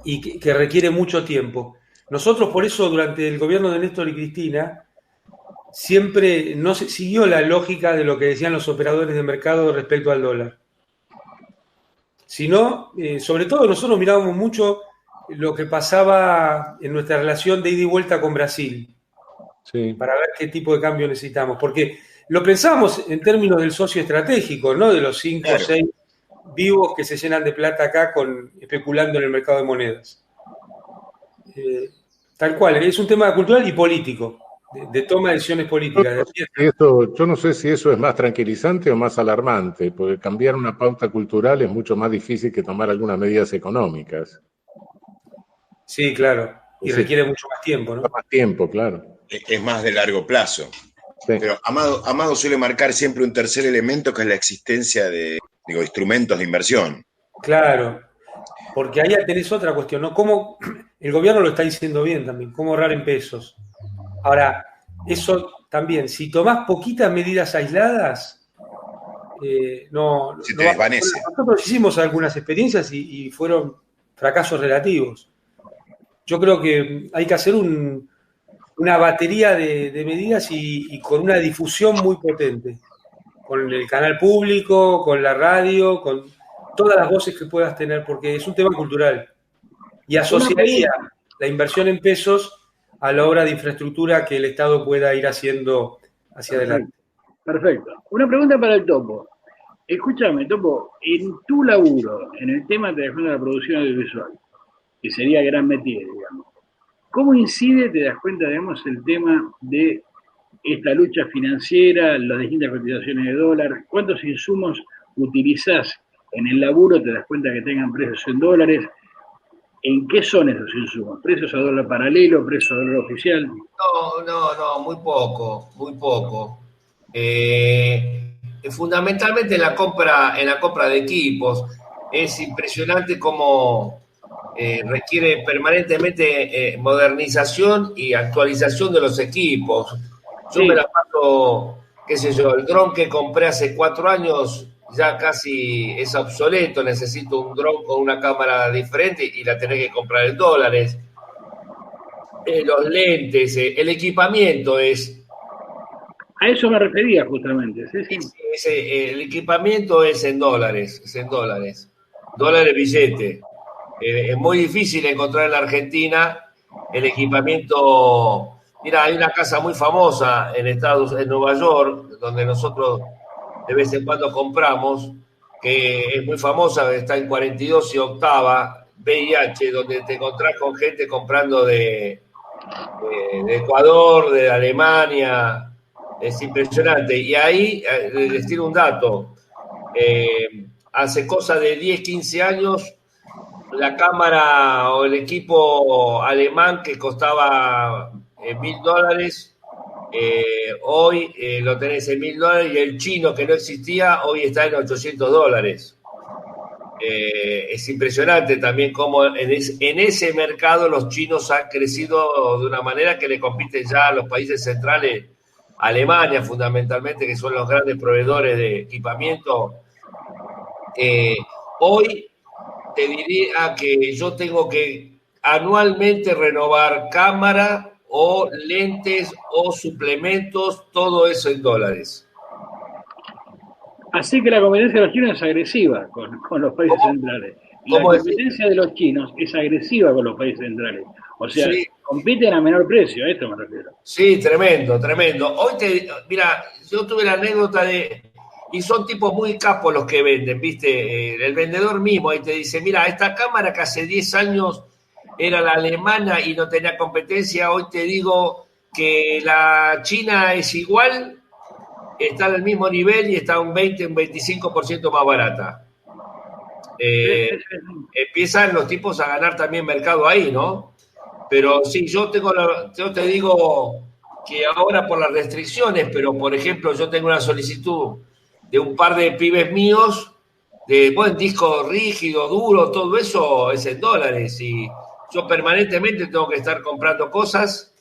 y que requiere mucho tiempo. Nosotros, por eso, durante el gobierno de Néstor y Cristina, siempre no se siguió la lógica de lo que decían los operadores de mercado respecto al dólar. Sino, sobre todo, nosotros mirábamos mucho lo que pasaba en nuestra relación de ida y vuelta con Brasil, Sí. para ver qué tipo de cambio necesitamos. Porque lo pensábamos en términos del socio estratégico, ¿no? De los 5 o 6 vivos que se llenan de plata acá especulando en el mercado de monedas. Tal cual, es un tema cultural y político, de toma de decisiones políticas. Yo no sé si eso es más tranquilizante o más alarmante, porque cambiar una pauta cultural es mucho más difícil que tomar algunas medidas económicas. Sí, claro, y Sí. requiere mucho más tiempo, ¿no? Más tiempo, claro. Es más de largo plazo. Sí. Pero Amado suele marcar siempre un tercer elemento, que es la existencia de instrumentos de inversión. Claro, porque ahí tenés otra cuestión, ¿no? Cómo el gobierno lo está diciendo bien también, cómo ahorrar en pesos. Ahora, eso también, si tomás poquitas medidas aisladas, no Se te va. desvanece. Nosotros hicimos algunas experiencias y fueron fracasos relativos. Yo creo que hay que hacer una batería de medidas y con una difusión muy potente, con el canal público, con la radio, con todas las voces que puedas tener, porque es un tema cultural. Y asociaría la inversión en pesos a la obra de infraestructura que el Estado pueda ir haciendo hacia adelante. Perfecto. Una pregunta para el Topo. Escúchame, Topo, en tu laburo, en el tema de la producción audiovisual, que sería gran métier, digamos, ¿cómo incide, te das cuenta, digamos, el tema de esta lucha financiera, las distintas cotizaciones de dólar? ¿Cuántos insumos utilizás en el laburo, te das cuenta que tengan precios en dólares? ¿En qué son esos insumos? ¿Precios a dólar paralelo, precios a dólar oficial? No, muy poco. Fundamentalmente en la compra de equipos. Es impresionante cómo requiere permanentemente modernización y actualización de los equipos. Yo me la paso, qué sé yo, el dron que compré hace 4 años ya casi es obsoleto, necesito un dron con una cámara diferente y la tenés que comprar en dólares. Los lentes, el equipamiento es... A eso me refería justamente. Sí. El equipamiento es en dólares, dólares billete. Es muy difícil encontrar en la Argentina el equipamiento. Mira, hay una casa muy famosa en Nueva York, donde nosotros de vez en cuando compramos, que es muy famosa, está en 42 y octava, VIH, donde te encontrás con gente comprando de Ecuador, de Alemania. Es impresionante. Y ahí les tiro un dato. Hace cosa de 10, 15 años, la cámara o el equipo alemán que costaba $1.000, hoy lo tenés en $1.000, y el chino que no existía hoy está en $800. Es impresionante también cómo en ese mercado los chinos han crecido de una manera que le compiten ya a los países centrales, Alemania fundamentalmente, que son los grandes proveedores de equipamiento. Hoy te diría que yo tengo que anualmente renovar cámara o lentes o suplementos, todo eso en dólares. Así que la competencia de los chinos es agresiva con los países centrales. La competencia de los chinos es agresiva con los países centrales. O sea, sí, compiten a menor precio, a esto me refiero. Sí, tremendo, tremendo. Hoy mira, yo tuve la anécdota y son tipos muy capos los que venden, ¿viste? El vendedor mismo ahí te dice, mira, esta cámara que hace 10 años era la alemana y no tenía competencia, hoy te digo que la china es igual, está al mismo nivel y está un 20, un 25% más barata. Empiezan los tipos a ganar también mercado ahí, ¿no? Pero sí, yo te digo que ahora por las restricciones, pero por ejemplo yo tengo una solicitud de un par de pibes míos de buen disco rígido, duro, todo eso es en dólares y yo permanentemente tengo que estar comprando cosas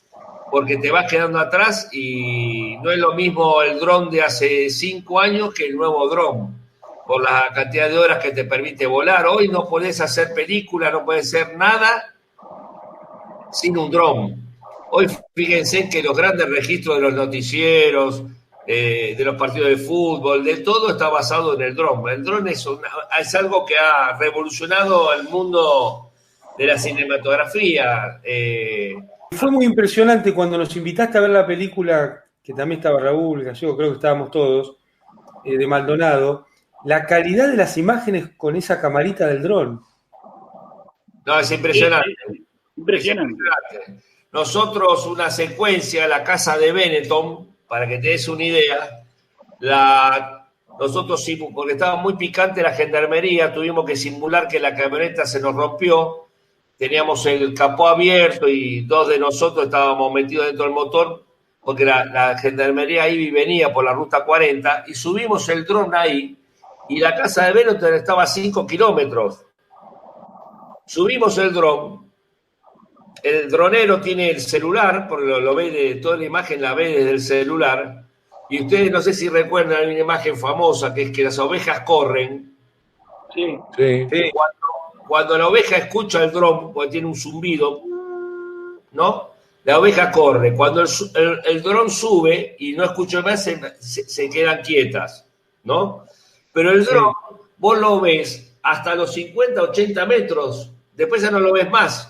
porque te vas quedando atrás y no es lo mismo el dron de hace 5 años que el nuevo dron, por la cantidad de horas que te permite volar. Hoy no podés hacer película, no podés hacer nada sin un dron. Hoy fíjense que los grandes registros de los noticieros, de los partidos de fútbol, de todo está basado en el dron. El dron es algo que ha revolucionado el mundo de la cinematografía. Fue muy impresionante cuando nos invitaste a ver la película, que también estaba Raúl Gallego, creo que estábamos todos, de Maldonado, la calidad de las imágenes con esa camarita del dron. No, es impresionante. Impresionante. Nosotros, una secuencia, la casa de Benetton, para que te des una idea, nosotros, porque estaba muy picante la gendarmería, tuvimos que simular que la camioneta se nos rompió, teníamos el capó abierto y 2 de nosotros estábamos metidos dentro del motor, porque la gendarmería ahí venía por la ruta 40, y subimos el dron ahí, y la casa de Benetton estaba a 5 kilómetros. Subimos el dron. El dronero tiene el celular, porque lo ve toda la imagen la ve desde el celular, y ustedes no sé si recuerdan una imagen famosa que es que las ovejas corren. Sí. Cuando la oveja escucha el dron, porque tiene un zumbido, ¿no? La oveja corre. Cuando el dron sube y no escucha más, se quedan quietas, ¿no? Pero el dron, vos lo ves hasta los 50, 80 metros, después ya no lo ves más.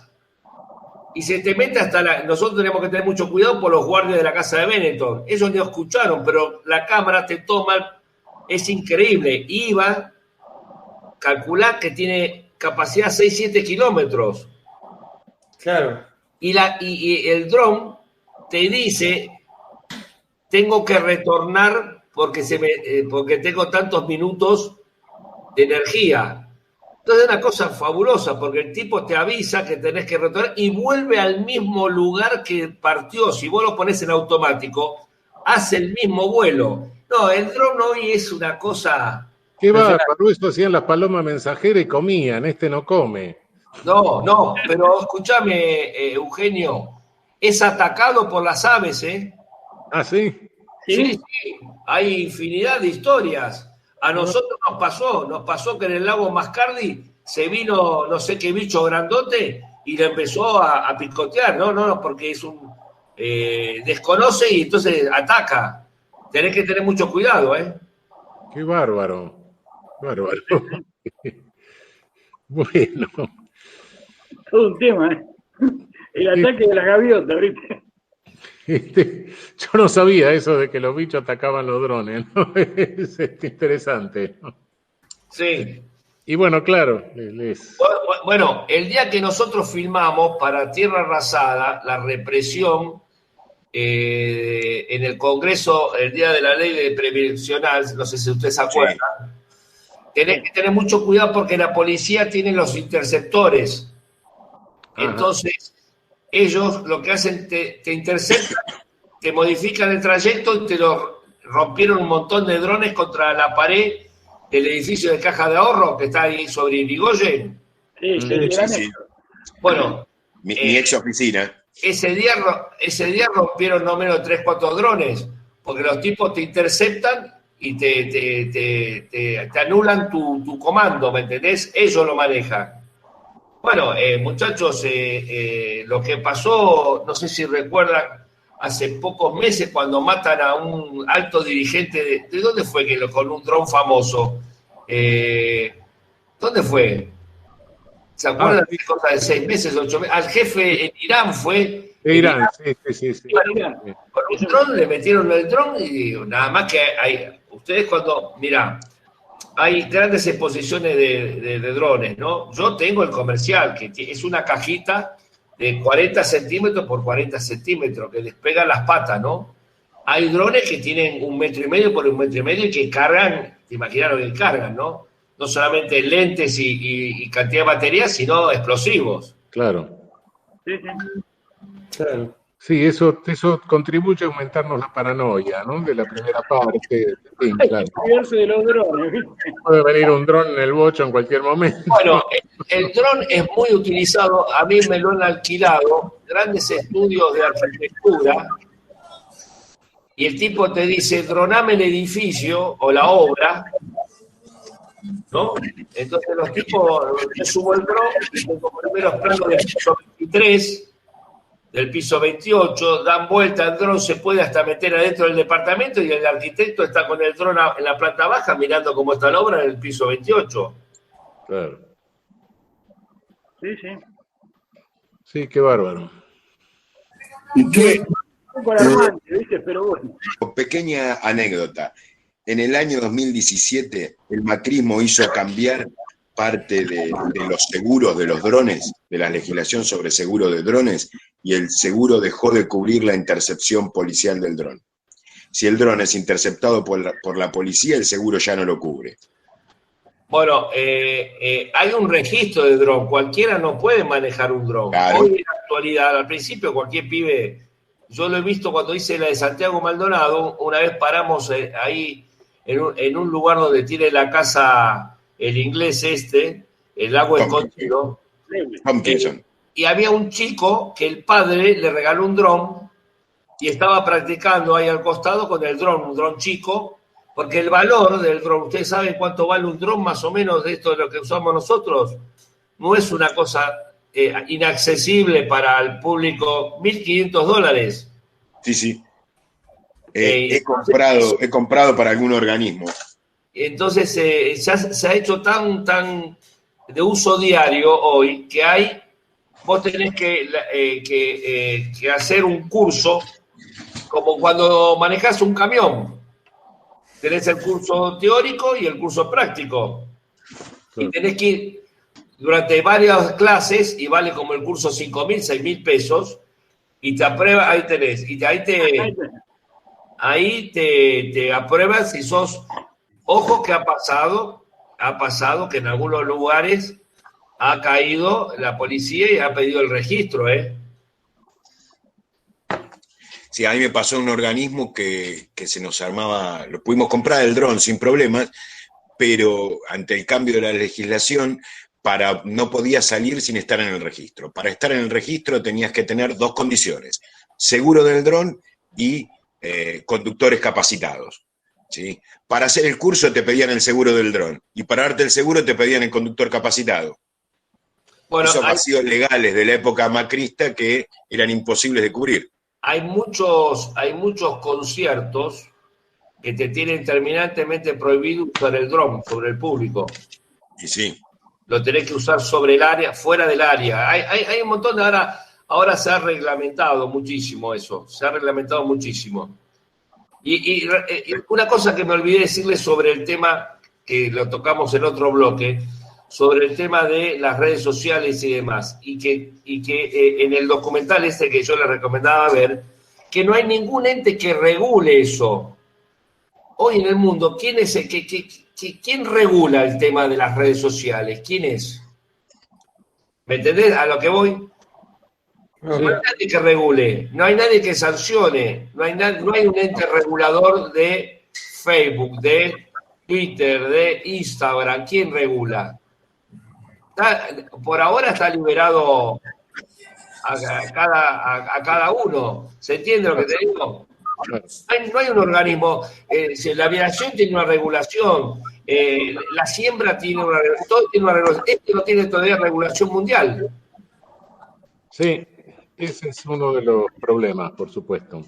Y se te mete hasta nosotros tenemos que tener mucho cuidado por los guardias de la casa de Benetton. Ellos no escucharon, pero la cámara te toma, es increíble. Iba, calculá que tiene capacidad 6-7 kilómetros. Claro. Y el dron te dice, tengo que retornar porque tengo tantos minutos de energía. Entonces es una cosa fabulosa, porque el tipo te avisa que tenés que retornar y vuelve al mismo lugar que partió. Si vos lo pones en automático, hace el mismo vuelo. No, el dron hoy es una cosa... ¿Qué va? Para eso hacían las palomas mensajeras y comían, este no come. No, pero escúchame, Eugenio, es atacado por las aves, ¿eh? ¿Ah, sí? Sí, hay infinidad de historias. A nosotros nos pasó que en el lago Mascardi se vino no sé qué bicho grandote y le empezó a picotear, no, porque es un desconoce y entonces ataca. Tenés que tener mucho cuidado, ¿eh? Qué bárbaro. Bueno. Todo un tema, ¿eh? El ataque de las gaviotas, ahorita. Yo no sabía eso de que los bichos atacaban los drones, ¿no? Es interesante. Sí. Y bueno, claro. Bueno, el día que nosotros filmamos para Tierra Arrasada, la represión en el Congreso, el día de la ley de prevencional, no sé si usted se acuerda, tenés que tener mucho cuidado porque la policía tiene los interceptores. Ajá. Entonces, ellos lo que hacen, te interceptan, te modifican el trayecto y te lo rompieron un montón de drones contra la pared del edificio de Caja de Ahorro que está ahí sobre Irigoyen. Sí, Sí. Bueno, Mi ex oficina. ese día rompieron no menos de 3, 4 drones, porque los tipos te interceptan y te anulan tu comando, ¿me entendés? Ellos lo manejan. Bueno, muchachos, lo que pasó, no sé si recuerdan, hace pocos meses cuando matan a un alto dirigente, ¿de dónde fue que con un dron famoso? ¿Dónde fue? ¿Se acuerdan de cosa de 6 meses, 8 meses? Al jefe en Irán fue. Irán, sí. Bueno, con un dron le metieron el dron y nada más que ustedes cuando, mirá, hay grandes exposiciones de drones, ¿no? Yo tengo el comercial, que es una cajita de 40 centímetros por 40 centímetros, que despega las patas, ¿no? Hay drones que tienen 1,5 metros por 1,5 metros y que cargan, te imaginas lo que cargan, ¿no? No solamente lentes y cantidad de baterías, sino explosivos. Claro. Sí. Claro. Sí, eso contribuye a aumentarnos la paranoia, ¿no? De la primera parte. Sí, Hay claro. que cuidarse de los drones, ¿viste? Puede venir un dron en el bocho en cualquier momento. Bueno, el dron es muy utilizado, a mí me lo han alquilado, grandes estudios de arquitectura, y el tipo te dice, droname el edificio o la obra, ¿no? Entonces los tipos, yo subo el dron, tengo primeros planos del piso 23, del piso 28, dan vuelta, el dron se puede hasta meter adentro del departamento y el arquitecto está con el dron en la planta baja mirando cómo está la obra en el piso 28. Claro. Sí. Sí, qué bárbaro. ¿Y qué? Un poco alarmante, ¿viste? Pero bueno. Pequeña anécdota. En el año 2017, el macrismo hizo cambiar parte de los seguros de los drones, de la legislación sobre seguro de drones, y el seguro dejó de cubrir la intercepción policial del dron. Si el dron es interceptado por la policía, el seguro ya no lo cubre. Bueno, hay un registro de dron, cualquiera no puede manejar un dron. Claro. Hoy en la actualidad, al principio cualquier pibe, yo lo he visto cuando hice la de Santiago Maldonado, una vez paramos ahí en un lugar donde tiene la casa el inglés el lago escondido, Tompkinson. y había un chico que el padre le regaló un dron y estaba practicando ahí al costado con el dron, un dron chico, porque el valor del dron, ¿ustedes saben cuánto vale un dron más o menos de esto de lo que usamos nosotros? No es una cosa inaccesible para el público, $1.500. Sí. He comprado para algún organismo. Entonces se ha hecho tan de uso diario hoy que vos tenés que hacer un curso como cuando manejás un camión. Tenés el curso teórico y el curso práctico. Y tenés que ir durante varias clases y vale como el curso 5.000, 6.000 pesos y te aprueba, ahí tenés. Y ahí te aprueban si sos... Ojo que ha pasado que en algunos lugares ha caído la policía y ha pedido el registro, ¿eh? Sí, a mí me pasó un organismo que se nos armaba, lo pudimos comprar el dron sin problemas, pero ante el cambio de la legislación, no podía salir sin estar en el registro. Para estar en el registro tenías que tener 2 condiciones, seguro del dron y conductores capacitados. ¿Sí? Para hacer el curso te pedían el seguro del dron y para darte el seguro te pedían el conductor capacitado. Bueno, esos vacíos legales de la época macrista que eran imposibles de cubrir. Hay muchos conciertos que te tienen terminantemente prohibido usar el dron sobre el público. Y sí. Lo tenés que usar sobre el área, fuera del área. Hay un montón de... Ahora se ha reglamentado muchísimo eso, se ha reglamentado muchísimo. Y una cosa que me olvidé decirles sobre el tema, que lo tocamos en otro bloque, sobre el tema de las redes sociales y demás, y que en el documental que yo les recomendaba ver, que no hay ningún ente que regule eso. Hoy en el mundo, ¿quién ¿quién regula el tema de las redes sociales? ¿Quién es? ¿Me entendés a lo que voy? No hay nadie que regule, no hay nadie que sancione, no hay un ente regulador de Facebook, de Twitter, de Instagram. ¿Quién regula? Por ahora está liberado a cada uno. ¿Se entiende lo que te digo? No hay un organismo. La aviación tiene una regulación, la siembra tiene una regulación, todo tiene una regulación. Este no tiene todavía regulación mundial. Sí, ese es uno de los problemas, por supuesto.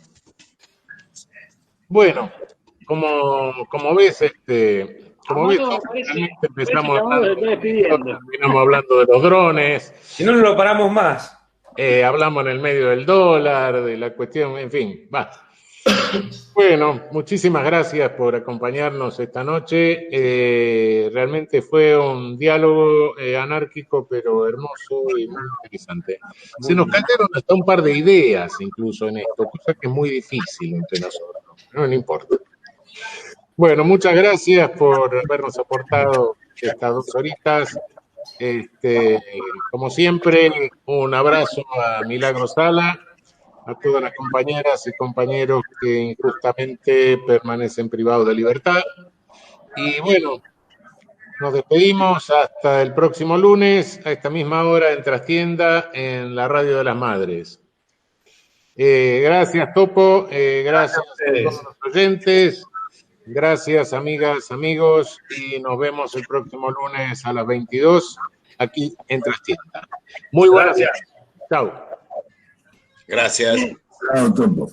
Bueno, como ves, terminamos hablando de los drones. Si no, no lo paramos más. Hablamos en el medio del dólar, de la cuestión, en fin, va. Bueno, muchísimas gracias por acompañarnos esta noche. Realmente fue un diálogo anárquico, pero hermoso y muy interesante. Se nos cayeron hasta un par de ideas incluso en esto, cosa que es muy difícil entre nosotros, no importa. Bueno, muchas gracias por habernos aportado estas 2 horitas. Como siempre, un abrazo a Milagro Sala, a todas las compañeras y compañeros que injustamente permanecen privados de libertad. Y bueno, nos despedimos hasta el próximo lunes, a esta misma hora en Trastienda, en la Radio de las Madres. Gracias, Topo, gracias a todos los oyentes, gracias, amigas, amigos, y nos vemos el próximo lunes a las 22, aquí en Trastienda. Muy buenas noches. Chao. Gracias. Chao, Topo.